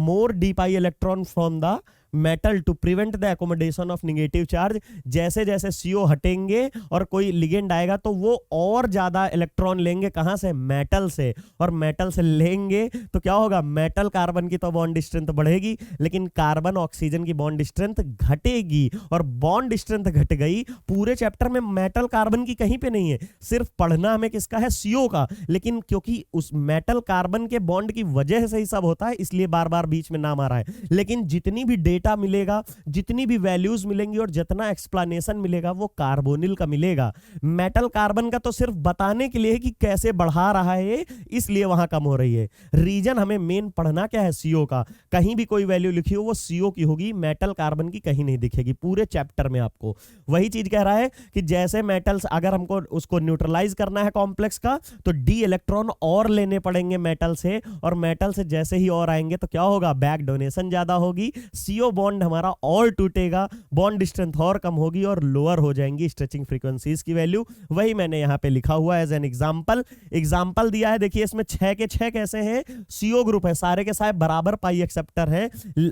more d pi electron from the metal to prevent the accommodation of negative charge. जैसे जैसे CO हटेंगे और कोई लिगेंड आएगा तो वो और ज्यादा इलेक्ट्रॉन लेंगे, कहां से, मेटल से, और मेटल से लेंगे तो क्या होगा, मेटल कार्बन की तो बॉन्ड स्ट्रेंथ बढ़ेगी लेकिन कार्बन ऑक्सीजन की बॉन्ड स्ट्रेंथ घटेगी, और बॉन्ड स्ट्रेंथ घट गई। पूरे चैप्टर में मेटल कार्बन की कहीं पे नहीं है, सिर्फ पढ़ना हमें किसका है, CO का, लेकिन क्योंकि उस मेटल कार्बन के बॉन्ड की वजह से ही सब होता है इसलिए बार बार बीच में नाम आ रहा है। लेकिन जितनी भी डेटा मिलेगा, जितनी भी वैल्यूज मिलेंगी और जितना एक्सप्लेनेशन मिलेगा वो कार्बोनिल का मिलेगा। मेटल कार्बन का तो सिर्फ बताने के लिए है कि कैसे बढ़ा रहा है, इसलिए वहां कम हो रही है। रीजन हमें मेन पढ़ना क्या है, CO का। कहीं भी कोई वैल्यू लिखी हो वो CO की होगी, मेटल कार्बन की कहीं नहीं दिखेगी पूरे चैप्टर में। आपको वही चीज कह रहा है कि जैसे मेटल्स अगर हमको उसको न्यूट्रलाइज करना है कॉम्प्लेक्स का तो d इलेक्ट्रॉन और लेने पड़ेंगे मेटल से, और मेटल से जैसे ही और आएंगे तो क्या होगा, बैक डोनेशन ज्यादा होगी, CO बॉन्ड हमारा और टूटेगा, बॉन्ड स्ट्रेंथ और कम होगी और लोअर हो जाएंगी स्ट्रेचिंग फ्रीक्वेंसीज की वैल्यू। वही मैंने यहां पे लिखा हुआ है एज एन एग्जांपल दिया है। देखिए इसमें 6 के 6 कैसे हैं, CO ग्रुप है, सारे के सारे बराबर पाई एक्सेप्टर है,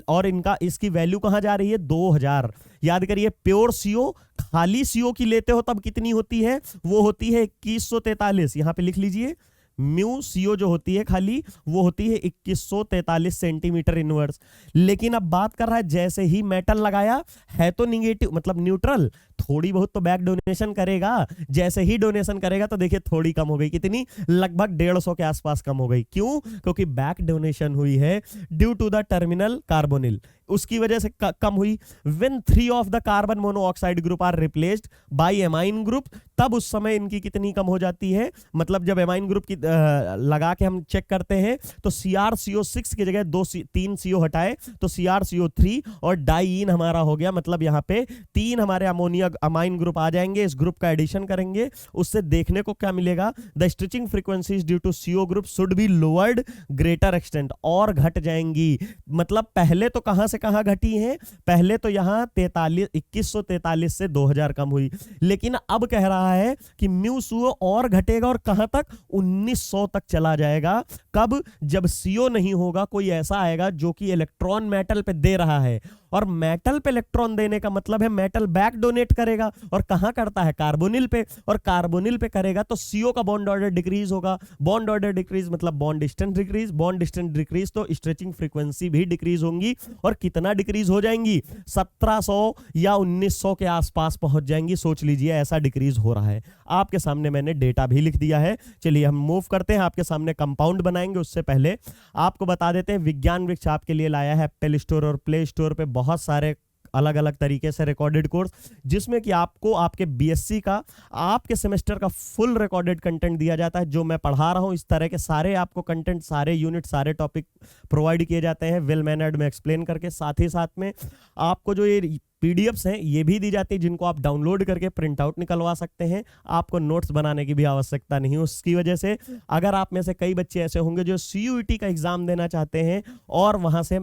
और इनका इसकी वैल्यू कहां जा रही है, 2000। याद करिए प्योर CO, खाली CO की लेते हो तब कितनी होती है, वो होती है 2143। यहां पे लिख लीजिए म्यू CO जो होती है खाली वो होती है 2143 सेंटीमीटर इनवर्स। लेकिन अब बात कर रहा है जैसे ही मेटल लगाया है तो निगेटिव मतलब न्यूट्रल, थोड़ी बहुत तो बैक डोनेशन करेगा, जैसे ही डोनेशन करेगा तो देखिए थोड़ी कम हो गई, कितनी, लगभग 150 के आसपास कम हो गई। क्यों, क्योंकि बैक डोनेशन हुई है due to the terminal carbonyl, उसकी वजह से कम हुई। When 3 of the carbon monoxide group are replaced by amine group, तब उस समय इनकी कितनी कम हो जाती है, मतलब जब एमाइन ग्रुप की लगा के हम चेक करते हैं तो CrCO6 की जगह 3 CO हटाए तो CrCO3 और डाईन हमारा हो गया, मतलब यहाँ पे 3 हमारे अमोनिया अमाइन ग्रुप आ जाएंगे, इस ग्रुप का एडिशन करेंगे, उससे देखने को क्या मिलेगा, the stretching frequencies due to CO group should be lowered greater extent, और घट जाएंगी। मतलब पहले तो कहां से कहां घटी है, पहले तो यहां 2143 से 2000 कम हुई, लेकिन अब कह रहा है कि म्यू CO और घटेगा और कहां तक, 1900 तक चला जाएगा। कब, जब CO नहीं होगा, कोई ऐसा आएगा जो कि इलेक्ट्रॉन मेटल पे दे रहा है, और मेटल पे इलेक्ट्रॉन देने का मतलब है मेटल बैक डोनेट करेगा, और कहां करता है, कार्बोनिल पे, और कार्बोनिल पे करेगा तो CO का बॉन्ड ऑर्डर डिक्रीज होगा, बॉन्ड ऑर्डर डिक्रीज मतलब bond distance decrease, bond distance decrease तो स्ट्रेचिंग फ्रीक्वेंसी भी डिक्रीज होंगी, और कितना डिक्रीज हो जाएंगी, 1700 या 1900 के आसपास पहुंच जाएंगी। सोच लीजिए ऐसा डिक्रीज हो रहा है। आपके सामने मैंने डेटा भी लिख दिया है। चलिए हम मूव करते हैं, आपके सामने कंपाउंड बनाएंगे, उससे पहले आपको बता देते हैं विज्ञान वृक्ष आपके लिए लाया है एप्पल स्टोर और प्ले स्टोर पे बहुत सारे अलग अलग तरीके से रिकॉर्डेड कोर्स, जिसमें कि आपको आपके BSc का आपके सेमेस्टर का फुल रिकॉर्डेड कंटेंट दिया जाता है। जो मैं पढ़ा रहा हूं इस तरह के सारे आपको कंटेंट, सारे यूनिट, सारे टॉपिक प्रोवाइड किए जाते हैं वेल मैनर्ड में एक्सप्लेन करके। साथ ही साथ में आपको जो ये PDFs हैं ये भी दी जाती है, जिनको आप डाउनलोड करके प्रिंट आउट निकलवा सकते हैं। आपको नोट्स बनाने की भी आवश्यकता नहीं है। उसकी वजह से अगर आप में से कई बच्चे ऐसे होंगे जो CUET का एग्जाम देना चाहते हैं और वहां से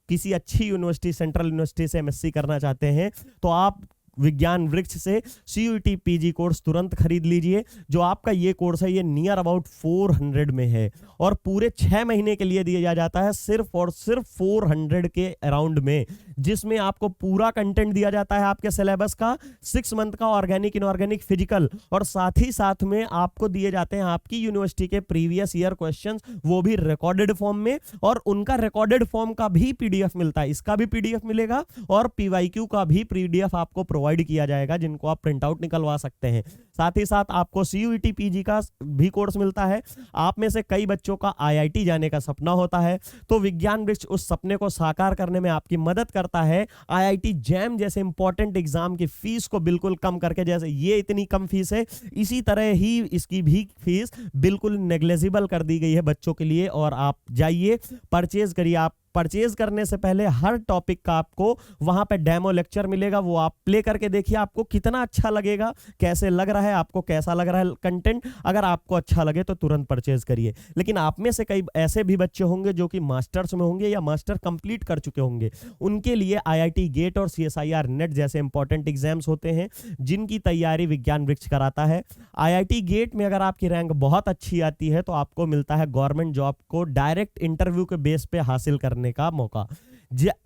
किसी अच्छी यूनिवर्सिटी, सेंट्रल यूनिवर्सिटी से एमएससी करना चाहते हैं तो आप विज्ञान वृक्ष से CUET PG कोर्स तुरंत खरीद लीजिए। जो आपका ये कोर्स है ये नियर अबाउट 400 में है और पूरे 6 महीने के लिए दिया जाता है सिर्फ और सिर्फ 400 के अराउंड में, जिसमें आपको पूरा कंटेंट दिया जाता है आपके सिलेबस का, 6 मंथ का ऑर्गेनिक इनऑर्गेनिक फिजिकल, और साथ ही साथ में आपको दिए जाते हैं आपकी यूनिवर्सिटी के प्रीवियस ईयर क्वेश्चंस, वो भी रिकॉर्डेड फॉर्म में, और उनका रिकॉर्डेड फॉर्म का भी PDF मिलता है, इसका भी PDF मिलेगा और PYQ का भी PDF आपको प्रोवाइड किया जाएगा, जिनको आप प्रिंट आउट निकलवा सकते हैं। साथ ही साथ आपको CUET PG का भी कोर्स मिलता है। आप में से कई बच्चों का IIT जाने का सपना होता है, तो विज्ञान वृक्ष उस सपने को साकार करने में आपकी मदद करता है। IIT जैम जैसे इंपॉर्टेंट एग्जाम की फीस को बिल्कुल कम करके, जैसे ये इतनी कम फीस है, इसी तरह ही इसकी भी फीस बिल्कुल नेग्लेजिबल कर दी गई है बच्चों के लिए। और आप जाइए, परचेज करिए। आप परचेज करने से पहले हर टॉपिक का आपको वहां पे डेमो लेक्चर मिलेगा, वो आप प्ले करके देखिए, आपको कितना अच्छा लगेगा, कैसे लग रहा है, आपको कैसा लग रहा है कंटेंट। अगर आपको अच्छा लगे तो तुरंत परचेज करिए। लेकिन आप में से कई ऐसे भी बच्चे होंगे जो कि मास्टर्स में होंगे या मास्टर कंप्लीट कर चुके होंगे, उनके लिए IIT गेट और CSIR नेट जैसे इंपॉर्टेंट एग्जाम्स होते हैं, जिनकी तैयारी विज्ञान वृक्ष कराता है। IIT गेट में अगर आपकी रैंक बहुत अच्छी आती है तो आपको मिलता है गवर्नमेंट जॉब को डायरेक्ट इंटरव्यू के बेस पे हासिल करने का मौका,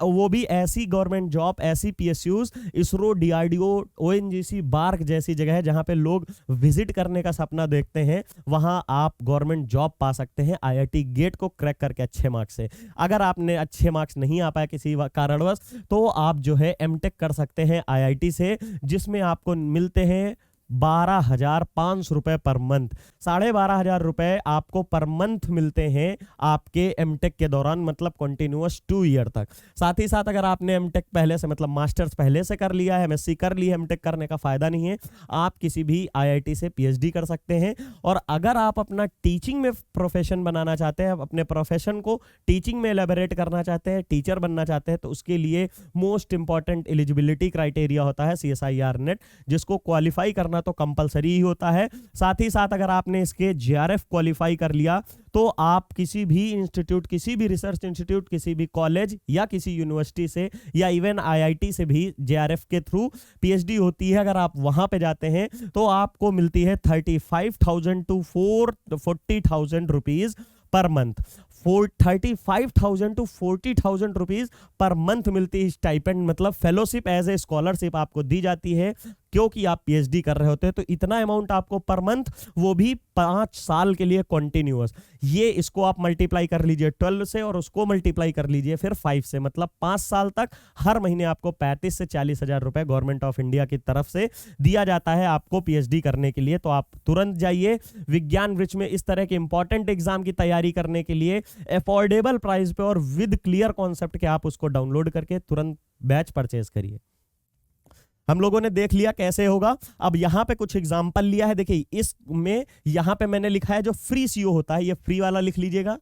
वो भी ऐसी गवर्नमेंट जॉब, ऐसी PSUs, ISRO, DRDO, ONGC, BARC जैसी जगह है जहां पे लोग विजिट करने का सपना देखते हैं। वहां आप गवर्नमेंट जॉब पा सकते हैं IIT गेट को क्रैक करके अच्छे मार्क्स से। अगर आपने अच्छे मार्क्स नहीं आ पाए किसी कारणवश, तो आप जो है MTech कर सकते हैं IIT से, जिसमें आपको मिलते हैं 12,500 रुपए पर मंथ। 12,500 रुपए आपको पर मंथ मिलते हैं आपके MTech के दौरान, मतलब कंटिन्यूअस 2 ईयर तक। साथ ही साथ अगर आपने MTech पहले से, मतलब मास्टर्स पहले से कर लिया है, MSc कर ली है, MTech करने का फायदा नहीं है, आप किसी भी IIT से PhD कर सकते हैं। और अगर आप अपना टीचिंग में प्रोफेशन बनाना चाहते हैं, अपने प्रोफेशन को टीचिंग में एलेबोरेट करना चाहते हैं, टीचर बनना चाहते हैं, तो उसके लिए मोस्ट इंपॉर्टेंट एलिजिबिलिटी क्राइटेरिया होता है CSIR नेट, जिसको क्वालिफाई करना तो कंपलसरी ही होता है। साथ ही साथ अगर आपने इसके JRF क्वालिफाई कर लिया तो आप किसी भी इंस्टीट्यूट, किसी भी रिसर्च इंस्टीट्यूट, किसी भी कॉलेज या किसी यूनिवर्सिटी से या इवन IIT से भी JRF के थ्रू PhD होती है। अगर आप वहां पे जाते हैं तो आपको मिलती है 35,000 to 40,000 rupees per month. 35,000 to 40,000 rupees per month मिलती है स्टाइपेंड, मतलब फेलोशिप एज ए स्कॉलरशिप आपको दी जाती है क्योंकि आप PhD कर रहे होते हैं। तो इतना अमाउंट आपको पर मंथ, वो भी 5 साल के लिए कॉन्टिन्यूअस। ये इसको आप मल्टीप्लाई कर लीजिए 12 से और उसको मल्टीप्लाई कर लीजिए फिर 5 से, मतलब 5 साल तक हर महीने आपको 35 से 40 हजार रुपए गवर्नमेंट ऑफ इंडिया की तरफ से दिया जाता है आपको PhD करने के लिए। तो आप तुरंत जाइए विज्ञान वृक्ष में इस तरह के इंपॉर्टेंट एग्जाम की तैयारी करने के लिए अफोर्डेबल प्राइस पे और विद क्लियर कॉन्सेप्ट के आप उसको डाउनलोड करके तुरंत बैच परचेज करिए। हम लोगों ने देख लिया कैसे होगा। अब यहाँ पे कुछ एग्जाम्पल लिया है, देखिए इसमें यहाँ पे मैंने लिखा है जो फ्री CO होता है, ये फ्री वाला लिख लीजिएगा,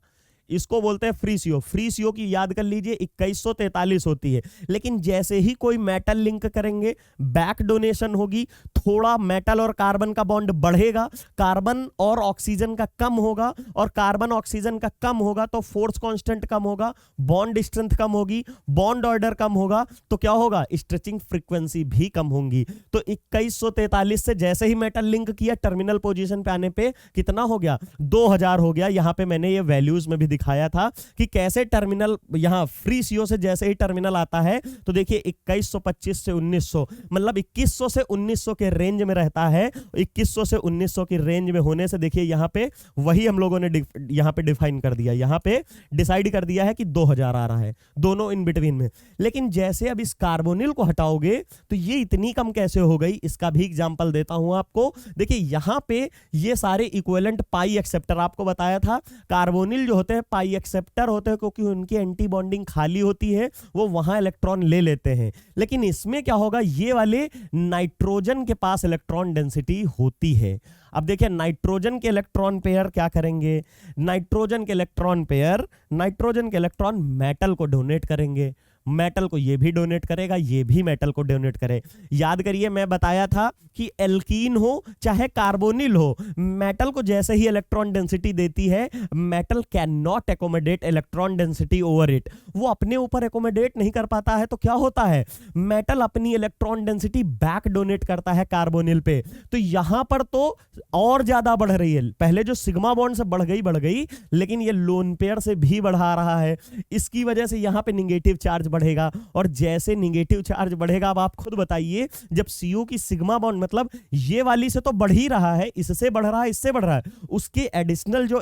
इसको बोलते हैं फ्री CO। फ्री CO की याद कर लीजिए 2143 होती है। लेकिन जैसे ही कोई मेटल लिंक करेंगे, बैक डोनेशन होगी, थोड़ा मेटल और कार्बन का बॉन्ड बढ़ेगा, कार्बन और ऑक्सीजन का कम होगा, और कार्बन ऑक्सीजन का कम होगा तो फोर्स कांस्टेंट कम होगा, बॉन्ड स्ट्रेंथ कम होगी, बॉन्ड ऑर्डर कम होगा, तो क्या होगा, स्ट्रेचिंग फ्रीक्वेंसी भी कम होगी। तो 2143 से जैसे ही मेटल लिंक किया, टर्मिनल पोजीशन पे आने पे कितना हो गया, 2000 हो गया। यहां पे मैंने ये वैल्यूज में भी दिखाया था कि कैसे टर्मिनल, यहां फ्री CO से जैसे ही टर्मिनल आता है तो देखिए 2125 से 1900, मतलब 2100 से 1900 के रेंज में रहता है। 2100 से 1900 की रेंज में होने से देखिए यहां पे वही हम लोगों ने यहां पे डिफाइन कर दिया, यहां पे डिसाइड कर दिया है कि 2000 आ रहा है दोनों इन बिटवीन में। लेकिन जैसे अब इस कार्बोनिल को हटाओगे तो ये इतनी कम कैसे हो गई, इसका भी एग्जांपल देता हूं आपको। देखिए यहां पे ये सारे इक्विवेलेंट पाई एक्सेप्टर, आपको बताया था कार्बोनिल जो होते हैं पाई एक्सेप्टर होते हैं क्योंकि उनकी एंटी बॉन्डिंग खाली होती है, वो वहां इलेक्ट्रॉन ले लेते हैं। लेकिन इसमें क्या होगा, ये वाले नाइट्रोजन के पास इलेक्ट्रॉन डेंसिटी होती है। अब देखिए नाइट्रोजन के इलेक्ट्रॉन पेयर क्या करेंगे, नाइट्रोजन के इलेक्ट्रॉन पेयर नाइट्रोजन के इलेक्ट्रॉन मेटल को डोनेट करेंगे। मेटल को ये भी डोनेट करेगा, ये भी मेटल को डोनेट करे। याद करिए मैं बताया था कि एल्कीन हो चाहे कार्बोनिल हो, मेटल को जैसे ही इलेक्ट्रॉन डेंसिटी देती है, metal can not accommodate electron density over it. वो अपने ऊपर एकोमोडेट नहीं कर पाता है, तो क्या होता है, मेटल अपनी इलेक्ट्रॉन डेंसिटी बैक डोनेट करता है कार्बोनिल पे। तो यहां पर तो और ज्यादा बढ़ रही है, पहले जो सिग्मा बॉन्ड से बढ़ गई, लेकिन ये लोन पेयर से भी बढ़ा रहा है। इसकी वजह से यहां पे निगेटिव चार्ज बढ़ेगा, और जैसे निगेटिव चार्ज बढ़ेगा, अब आप खुद बताइए, जब CO की सिग्मा बॉन्ड मतलब ये वाली से तो बढ़ ही रहा है, इससे बढ़ रहा है, इससे बढ़ रहा है, उसके एडिशनल जो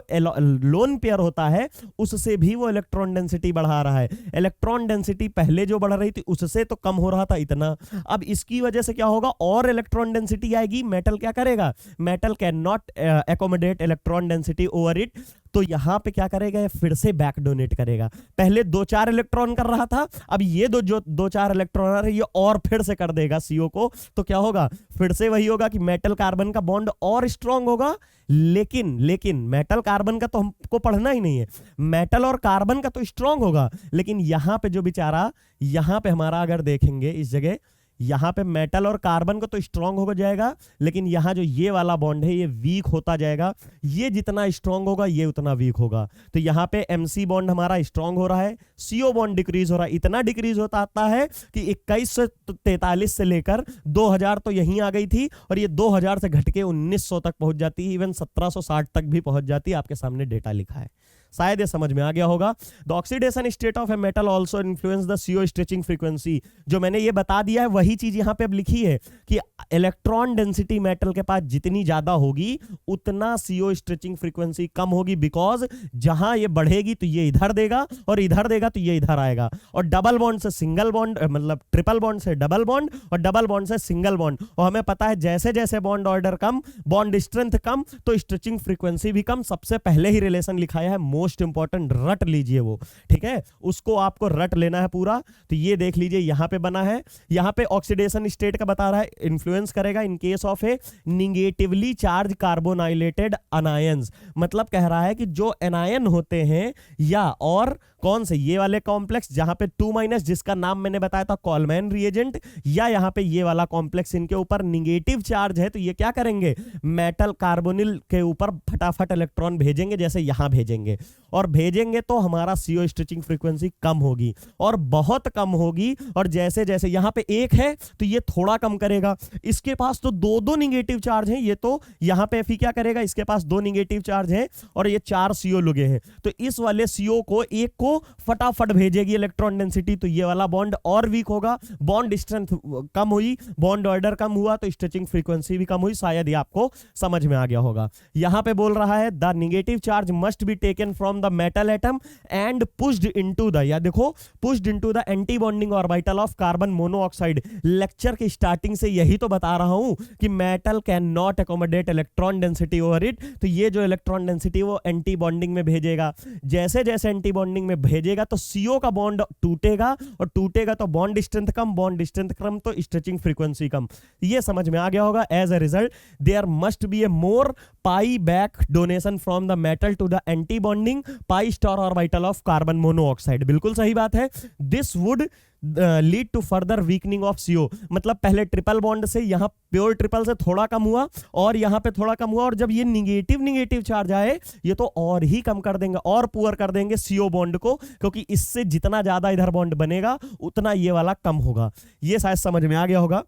लोन पेयर होता है उससे भी वो इलेक्ट्रॉन डेंसिटी बढ़ा रहा है। इलेक्ट्रॉन डेंसिटी पहले जो बढ़ रही थी उससे तो कम हो रहा था इतना, अब इसकी वजह से क्या होगा, और इलेक्ट्रॉन डेंसिटी आएगी। मेटल क्या करेगा, metal can not accommodate electron density over it, तो यहां पे क्या करेगा, फिर से बैक डोनेट करेगा। पहले 2-4 इलेक्ट्रॉन कर रहा था, अब ये जो 2-4 इलेक्ट्रॉन आ रहे, ये और फिर से कर देगा CO को। तो क्या होगा, फिर से वही होगा कि मेटल कार्बन का बॉन्ड और स्ट्रांग होगा। लेकिन मेटल कार्बन का तो हमको पढ़ना ही नहीं है, मेटल और कार्बन का तो स्ट्रांग होगा, लेकिन यहां पे जो बेचारा, यहां पे हमारा अगर देखेंगे इस जगह, यहां पे मेटल और कार्बन को तो स्ट्रांग हो जाएगा, लेकिन यहां जो ये वाला बॉन्ड है ये वीक होता जाएगा। ये जितना स्ट्रांग होगा ये उतना वीक होगा। तो यहां पे MC बॉन्ड हमारा स्ट्रांग हो रहा है, CO बॉन्ड डिक्रीज हो रहा है। इतना डिक्रीज होता आता है कि 2143 से लेकर 2000 तो यहीं आ गई थी, और ये 2000 से घट के 1900 तक पहुंच जाती है, इवन 1760 तक भी पहुंच जाती है। आपके सामने डेटा लिखा है, शायद ये समझ में आ गया होगा। The oxidation state of a metal also influence the CO stretching frequency. जो मैंने ये बता दिया है वही चीज यहां पे अब लिखी है कि इलेक्ट्रॉन डेंसिटी मेटल के पास जितनी ज्यादा होगी उतना CO स्ट्रेचिंग फ्रीक्वेंसी कम होगी, बिकॉज जहां ये बढ़ेगी तो ये इधर देगा, और इधर देगा तो ये इधर आएगा। और डबल बॉन्ड से सिंगल बॉन्ड, मतलब ट्रिपल बॉन्ड से डबल बॉन्ड, और डबल बॉन्ड से सिंगल बॉन्ड। और हमें पता है जैसे जैसे बॉन्ड ऑर्डर कम, बॉन्ड स्ट्रेंथ कम, तो स्ट्रेचिंग फ्रीक्वेंसी भी कम। सबसे पहले ही रिलेशन लिखाया है, मोस्ट इंपॉर्टेंट, रट लीजिए वो, ठीक है, उसको आपको रट लेना है पूरा। तो ये देख लीजिए यहां पे बना है, यहां पे ऑक्सीडेशन स्टेट का बता रहा है, इन्फ्लुएंस करेगा in case of a negatively charged carbonylated anions. मतलब कह रहा है कि जो एनायन होते हैं, या और कौन से, ये वाले कॉम्प्लेक्स जहां पे 2- जिसका नाम मैंने बताया था कॉलमैन रिएजेंट, या यहां पे ये वाला कॉम्प्लेक्स, इनके ऊपर निगेटिव चार्ज है, तो ये क्या करेंगे, मेटल कार्बोनिल के ऊपर फटाफट इलेक्ट्रॉन भेजेंगे, जैसे यहां भेजेंगे, और भेजेंगे तो हमारा CO स्ट्रेचिंग फ्रीक्वेंसी कम होगी, और बहुत कम होगी। और जैसे जैसे यहां पे एक है तो ये थोड़ा कम करेगा, इसके पास तो 2 निगेटिव चार्ज हैं, ये तो यहां पे Fe क्या करेगा, इसके पास 2 निगेटिव चार्ज है, और ये 4 CO लगे हैं, तो इस वाले CO को एक को फटाफट भेजेगी इलेक्ट्रॉन डेंसिटी, तो ये वाला बॉन्ड और वीक होगा, बॉन्ड स्ट्रेंथ कम हुई, बॉन्ड ऑर्डर कम हुआ, तो स्ट्रेचिंग फ्रीक्वेंसी भी कम हुई। शायद ये आपको समझ में आ गया होगा। यहां पे बोल रहा है the negative charge must be taken from the metal atom and pushed into the, या देखो, pushed into the anti bonding orbital of carbon monoxide. Lecture की स्टार्टिंग से यही तो बता रहा हूं कि metal can not accommodate electron density over it. तो ये जो इलेक्ट्रॉन डेंसिटी वो एंटी बॉन्डिंग में भेजेगा, जैसे जैसे एंटी बॉन्डिंग में भेजेगा तो CO का बॉन्ड टूटेगा, और टूटेगा तो बॉन्ड स्ट्रेंथ कम, बॉन्ड स्ट्रेंथ कम तो स्ट्रेचिंग फ्रीक्वेंसी कम। ये समझ में आ गया होगा। As a result there must be a more pi back donation from the metal to the anti bonding pi star orbital of carbon monoxide. बिल्कुल सही बात है। This would lead to further weakening of CO। मतलब पहले ट्रिपल बॉन्ड से यहां प्योर ट्रिपल से थोड़ा कम हुआ, और यहां पे थोड़ा कम हुआ, और जब ये निगेटिव चार्ज आए ये तो और ही कम कर देंगे, और पुअर कर देंगे CO बॉन्ड को, क्योंकि इससे जितना ज्यादा इधर बॉन्ड बनेगा उतना ये वाला कम होगा। ये शायद समझ में आ गया होगा।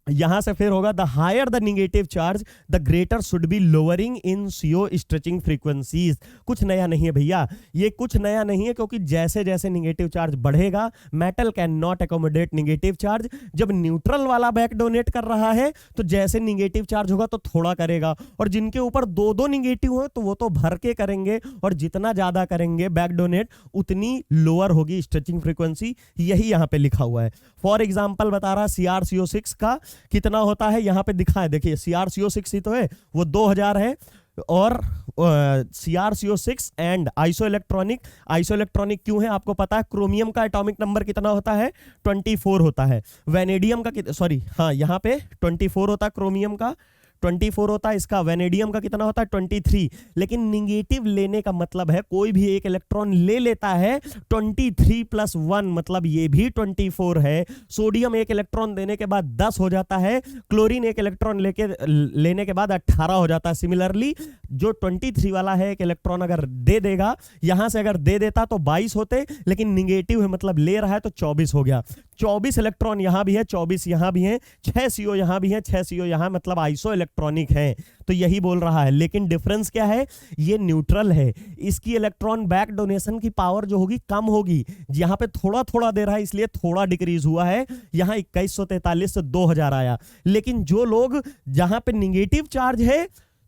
यहां से फिर होगा the higher the negative charge the greater should be lowering in CO stretching frequencies. कुछ नया नहीं है भैया, ये कुछ नया नहीं है, क्योंकि जैसे जैसे निगेटिव चार्ज बढ़ेगा metal can not accommodate negative charge. जब न्यूट्रल वाला बैक डोनेट कर रहा है तो जैसे निगेटिव चार्ज होगा तो थोड़ा करेगा, और जिनके ऊपर 2 निगेटिव हो तो वो तो भर के करेंगे, और जितना ज्यादा करेंगे बैक डोनेट उतनी लोअर होगी स्ट्रेचिंग फ्रीक्वेंसी। यही यहां पे लिखा हुआ है। फॉर एग्जाम्पल बता रहा CrCO6 का कितना होता है, यहां पे दिखा है, देखिए CrCO6 ही तो है, वो 2000 है, और CrCO6 एंड आइसोइलेक्ट्रॉनिक क्यों है आपको पता है। क्रोमियम का एटॉमिक नंबर कितना होता है, 24 होता है। वेनेडियम का, सॉरी हाँ, यहाँ पे 24 होता है क्रोमियम का, 24 होता है, इसका वेनेडियम का कितना होता है 23। लेकिन निगेटिव लेने का मतलब है कोई भी एक इलेक्ट्रॉन ले लेता है 23 + 1 मतलब ये भी 24 है। सोडियम एक इलेक्ट्रॉन देने के बाद 10 हो जाता है, क्लोरीन एक इलेक्ट्रॉन लेने के बाद 18 हो जाता है। सिमिलरली जो 23 वाला है एक इलेक्ट्रॉन अगर दे देगा, यहां से अगर दे देता तो 22 होते, लेकिन निगेटिव है मतलब ले रहा है तो 24 हो गया। 24 इलेक्ट्रॉन यहां भी है, 24 यहां भी है, 6 CO यहां भी है, 6 CO यहां, मतलब आइसो इलेक्ट्रॉनिक है। तो यही बोल रहा है। लेकिन डिफरेंस क्या है, ये न्यूट्रल है, इसकी इलेक्ट्रॉन बैक डोनेशन की पावर जो होगी कम होगी। यहां पे थोड़ा थोड़ा दे रहा है इसलिए थोड़ा डिक्रीज हुआ है, यहां 2143 से 2000 आया। लेकिन जो लोग जहां पे निगेटिव चार्ज है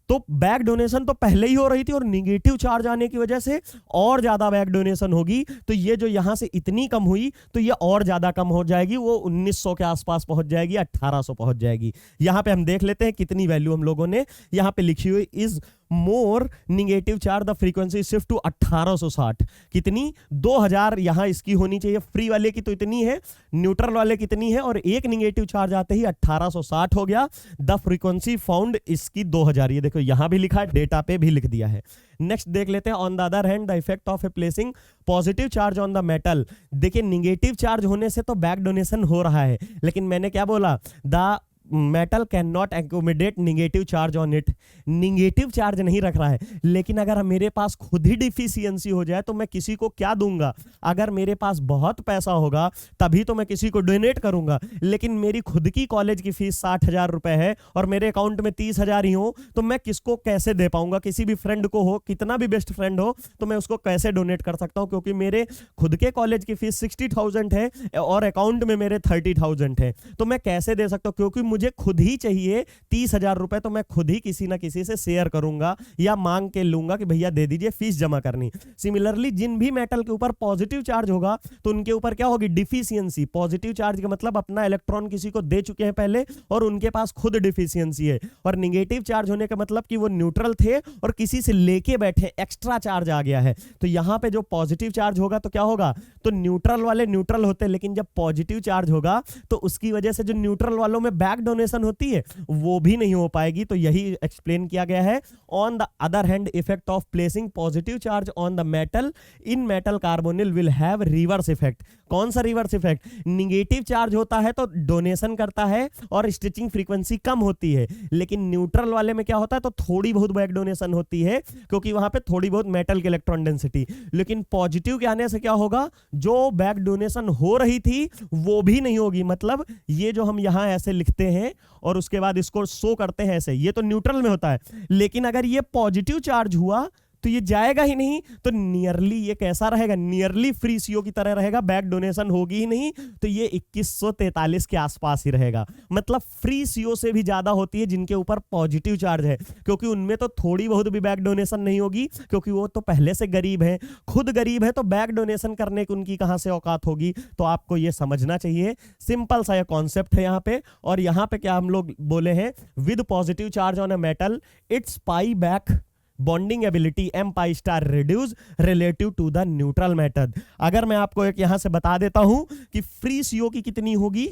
तो बैक डोनेशन तो पहले ही हो रही थी और निगेटिव चार्ज आने की वजह से और ज्यादा बैक डोनेशन होगी, तो ये जो यहां से इतनी कम हुई तो ये और ज्यादा कम हो जाएगी, वो 1900 के आसपास पहुंच जाएगी, 1800 पहुंच जाएगी। यहां पे हम देख लेते हैं कितनी वैल्यू हम लोगों ने यहां पे लिखी हुई, is more negative charge the frequency shift to 1860। कितनी 2000 यहां इसकी होनी चाहिए, फ्री वाले की तो इतनी है, न्यूट्रल वाले कितनी है, और एक निगेटिव चार्ज आते ही 1860 हो गया। द फ्रीक्वेंसी फाउंड इसकी 2000, ये देखो यहां भी लिखा है, डेटा पे भी लिख दिया है। नेक्स्ट देख लेते हैं, on the other hand the effect of A placing positive charge on the metal. देखिए निगेटिव चार्ज होने से तो बैक डोनेशन हो रहा है, लेकिन मैंने क्या बोला, the metal can not accommodate negative charge on it. Negative charge नहीं रख रहा है, लेकिन अगर मेरे पास खुद ही डिफिशियंसी हो जाए तो मैं किसी को क्या दूंगा। अगर मेरे पास बहुत पैसा होगा तभी तो मैं किसी को डोनेट करूंगा, लेकिन मेरी खुद की कॉलेज की फीस 60,000 रुपए है और मेरे अकाउंट में 30,000 ही हो, तो मैं किसको कैसे दे पाऊंगा। किसी भी फ्रेंड को हो, कितना भी बेस्ट फ्रेंड हो, तो मैं उसको कैसे डोनेट कर सकता हूं, क्योंकि मेरे खुद के कॉलेज की फीस 60,000 है और अकाउंट में मेरे 30,000 है, तो मैं कैसे दे सकता हूं। क्योंकि मुझे खुद ही चाहिए 30,000 रुपए, तो मैं खुद ही किसी ना किसी से शेयर करूंगा या मांग के लूंगा कि भैया दे दीजिए, फीस जमा करनी। सिमिलरली जिन भी मेटल के ऊपर पॉजिटिव चार्ज होगा तो उनके ऊपर क्या होगी, डिफिशियंसी। पॉजिटिव चार्ज का मतलब अपना इलेक्ट्रॉन किसी को दे चुके हैं पहले और उनके पास खुद डिफिशियंसी है, और निगेटिव चार्ज होने का मतलब कि वो न्यूट्रल थे और किसी से लेके बैठे, एक्स्ट्रा चार्ज आ गया है। तो यहां पे जो पॉजिटिव चार्ज होगा तो क्या होगा, तो न्यूट्रल वाले न्यूट्रल होते हैं, लेकिन जब पॉजिटिव चार्ज होगा तो उसकी वजह से जो न्यूट्रल वालों में बैक डोनेशन होती है वो भी नहीं हो पाएगी। तो यही एक्सप्लेन किया गया है। On the other hand effect of placing positive charge on the metal in metal carbonyl will have reverse effect. कौन सा रिवर्स इफेक्ट, निगेटिव चार्ज होता है तो डोनेशन करता है और स्टिचिंग फ्रीक्वेंसी कम होती है, लेकिन न्यूट्रल वाले में क्या होता है, तो थोड़ी बहुत बैक डोनेशन होती है, क्योंकि वहां पे थोड़ी बहुत मेटल की इलेक्ट्रॉन डेंसिटी। लेकिन पॉजिटिव के आने से क्या होगा, जो बैक डोनेशन हो रही थी वो भी नहीं होगी। मतलब ये जो हम यहां ऐसे लिखते हैं और उसके बाद इसको शो करते हैं ऐसे, ये तो न्यूट्रल में होता है, लेकिन अगर ये पॉजिटिव चार्ज हुआ तो ये जाएगा ही नहीं, तो नियरली ये कैसा रहेगा, नियरली फ्री सीओ की तरह रहेगा, बैक डोनेशन होगी ही नहीं, तो ये 2143 के आसपास ही रहेगा। मतलब फ्री सीओ से भी ज्यादा होती है जिनके ऊपर पॉजिटिव चार्ज है, क्योंकि उनमें तो थोड़ी बहुत भी बैक डोनेशन नहीं होगी, क्योंकि वो तो पहले से गरीब है, खुद गरीब है, तो बैक डोनेशन करने की उनकी कहां से औकात होगी। तो आपको ये समझना चाहिए, सिंपल सा ये कॉन्सेप्ट है यहाँ पे। और यहाँ पे क्या हम लोग बोले हैं, with positive charge on a metal it's pi back bonding ability m pi star reduce relative to the neutral method। अगर मैं आपको एक यहां से बता देता हूं कि फ्री सीओ की कितनी होगी,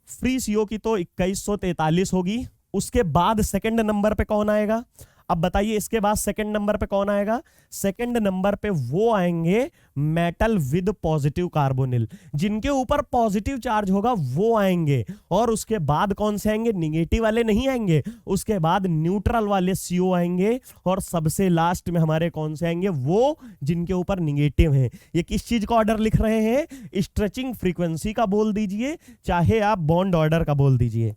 फ्री सीओ की तो 2143 होगी। उसके बाद सेकंड नंबर पे कौन आएगा, अब बताइए इसके बाद सेकंड नंबर पे कौन आएगा, सेकंड नंबर पे वो आएंगे मेटल विद पॉजिटिव कार्बोनिल, जिनके ऊपर पॉजिटिव चार्ज होगा वो आएंगे। और उसके बाद कौन से आएंगे, निगेटिव वाले नहीं आएंगे, उसके बाद न्यूट्रल वाले सीओ आएंगे, और सबसे लास्ट में हमारे कौन से आएंगे, वो जिनके ऊपर निगेटिव हैं। ये किस चीज का ऑर्डर लिख रहे हैं, स्ट्रेचिंग फ्रीक्वेंसी का बोल दीजिए, चाहे आप बॉन्ड ऑर्डर का बोल दीजिए।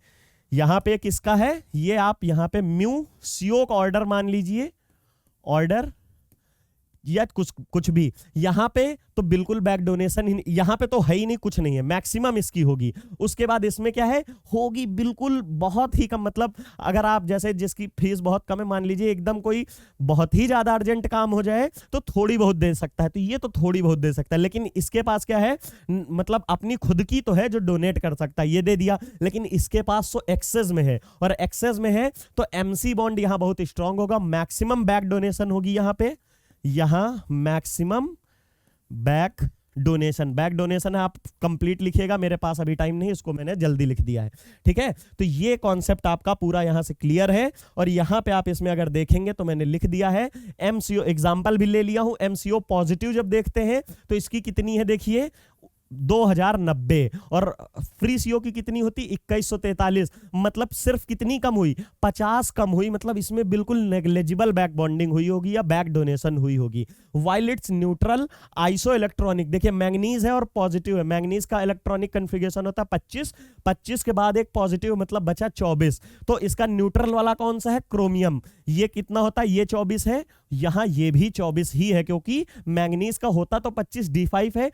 यहां पे किसका है, ये आप यहां पे म्यू सीओ का ऑर्डर मान लीजिए, ऑर्डर या कुछ भी। यहां पे तो बिल्कुल बैक डोनेशन ही, यहां पे तो है ही नहीं, कुछ नहीं है, मैक्सिमम इसकी होगी। उसके बाद इसमें क्या है, होगी बिल्कुल बहुत ही कम। मतलब अगर आप जैसे जिसकी फीस बहुत कम है, मान लीजिए एकदम कोई बहुत ही ज्यादा अर्जेंट काम हो जाए तो थोड़ी बहुत दे सकता है, तो ये तो थोड़ी बहुत दे सकता है। लेकिन इसके पास क्या है, मतलब अपनी खुद की तो है जो डोनेट कर सकता है, ये दे दिया। लेकिन इसके पास तो एक्सेस में है, और एक्सेस में है तो एमसी बॉन्ड यहां बहुत स्ट्रांग होगा, मैक्सिमम बैक डोनेशन होगी यहां पे, यहां maximum back donation, back donation है, आप कंप्लीट लिखिएगा, मेरे पास अभी टाइम नहीं, इसको मैंने जल्दी लिख दिया है, ठीक है। तो ये कॉन्सेप्ट आपका पूरा यहां से क्लियर है। और यहां पे आप इसमें अगर देखेंगे तो मैंने लिख दिया है एमसीओ, एग्जांपल भी ले लिया हूं। एमसीओ पॉजिटिव जब देखते हैं तो इसकी कितनी है, देखिए 2090, और फ्री सीओ की कितनी होती 2143, मतलब सिर्फ कितनी कम हुई, 50 कम हुई, मतलब इसमें बिल्कुल नेग्लिजिबल बैक बॉन्डिंग हुई होगी या बैक डोनेशन हुई होगी। While it's neutral iso electronic, देखिए मैंगनीज है और पॉजिटिव है, मैंगनीज का इलेक्ट्रॉनिक कन्फिगरेशन होता है 25, 25 के बाद एक पॉजिटिव, मतलब बचा 24। तो इसका न्यूट्रल वाला कौन सा है, क्रोमियम, ये कितना होता है, ये 24 है, यहां ये भी 24 ही है, क्योंकि मैंगनीज का होता तो 25, D5 है,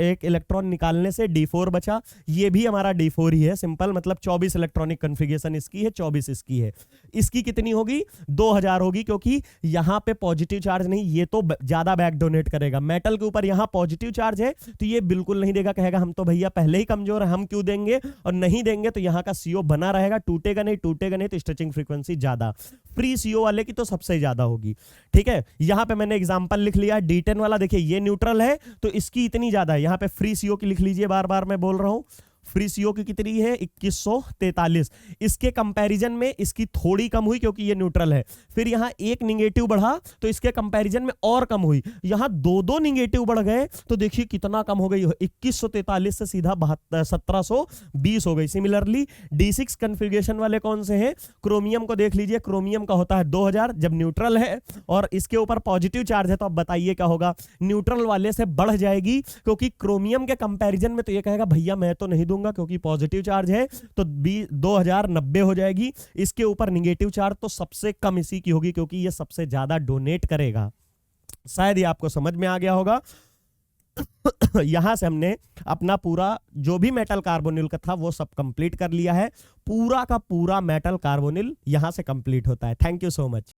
एक इलेक्ट्रॉन निकालने से D4 बचा, ये भी हमारा D4 ही है, सिंपल, मतलब 24 इलेक्ट्रॉनिक कन्फिगरेशन इसकी है, 24 इसकी है। इसकी कितनी होगी, 2000 होगी, क्योंकि यहां पे पॉजिटिव चार्ज नहीं, ये तो ज्यादा बैक डोनेट करेगा। मेटल के ऊपर यहां पॉजिटिव चार्ज है तो ये बिल्कुल नहीं देगा, कहेगा हम तो भैया पहले ही कमजोर है, हम क्यों देंगे, और नहीं देंगे तो यहां का सीओ बना रहेगा, टूटेगा नहीं, टूटेगा नहीं तो स्ट्रेचिंग फ्रीक्वेंसी ज्यादा। फ्री सीओ वाले की तो सबसे ज्यादा होगी, ठीक है। यहां पे मैंने एग्जांपल लिख लिया, D10 वाला देखिए ये न्यूट्रल है तो इसकी इतनी ज्यादा है, यहां पे फ्री सीओ की लिख लीजिए, बार बार मैं बोल रहा हूं, फ्री सीओ की कितनी है 2143, इसके कंपैरिजन में इसकी थोड़ी कम हुई क्योंकि ये न्यूट्रल है। फिर यहां एक निगेटिव बढ़ा तो इसके कंपैरिजन में और कम हुई, यहां दो निगेटिव बढ़ गए तो देखिए कितना कम हो गई, 2143 से सीधा 1720 हो गई। सिमिलरली D6 कन्फिगरेशन वाले कौन से हैं, क्रोमियम को देख लीजिए, क्रोमियम का होता है 2000 जब न्यूट्रल है और इसके ऊपर पॉजिटिव चार्ज है, तो अब बताइए क्या होगा, न्यूट्रल वाले से बढ़ जाएगी, क्योंकि क्रोमियम के कंपैरिजन में तो ये कहेगा भैया मैं तो नहीं दूंगा क्योंकि पॉजिटिव चार्ज है, तो 2090 हो जाएगी। इसके ऊपर निगेटिव चार्ज तो सबसे कम इसी की होगी, क्योंकि ये सबसे ज्यादा डोनेट करेगा। शायद ये आपको समझ में आ गया होगा। यहां से हमने अपना पूरा जो भी मेटल कार्बोनिल का था वो सब कंप्लीट कर लिया है, पूरा का पूरा मेटल कार्बोनिल यहां से कंप्लीट होता है। Thank you so much.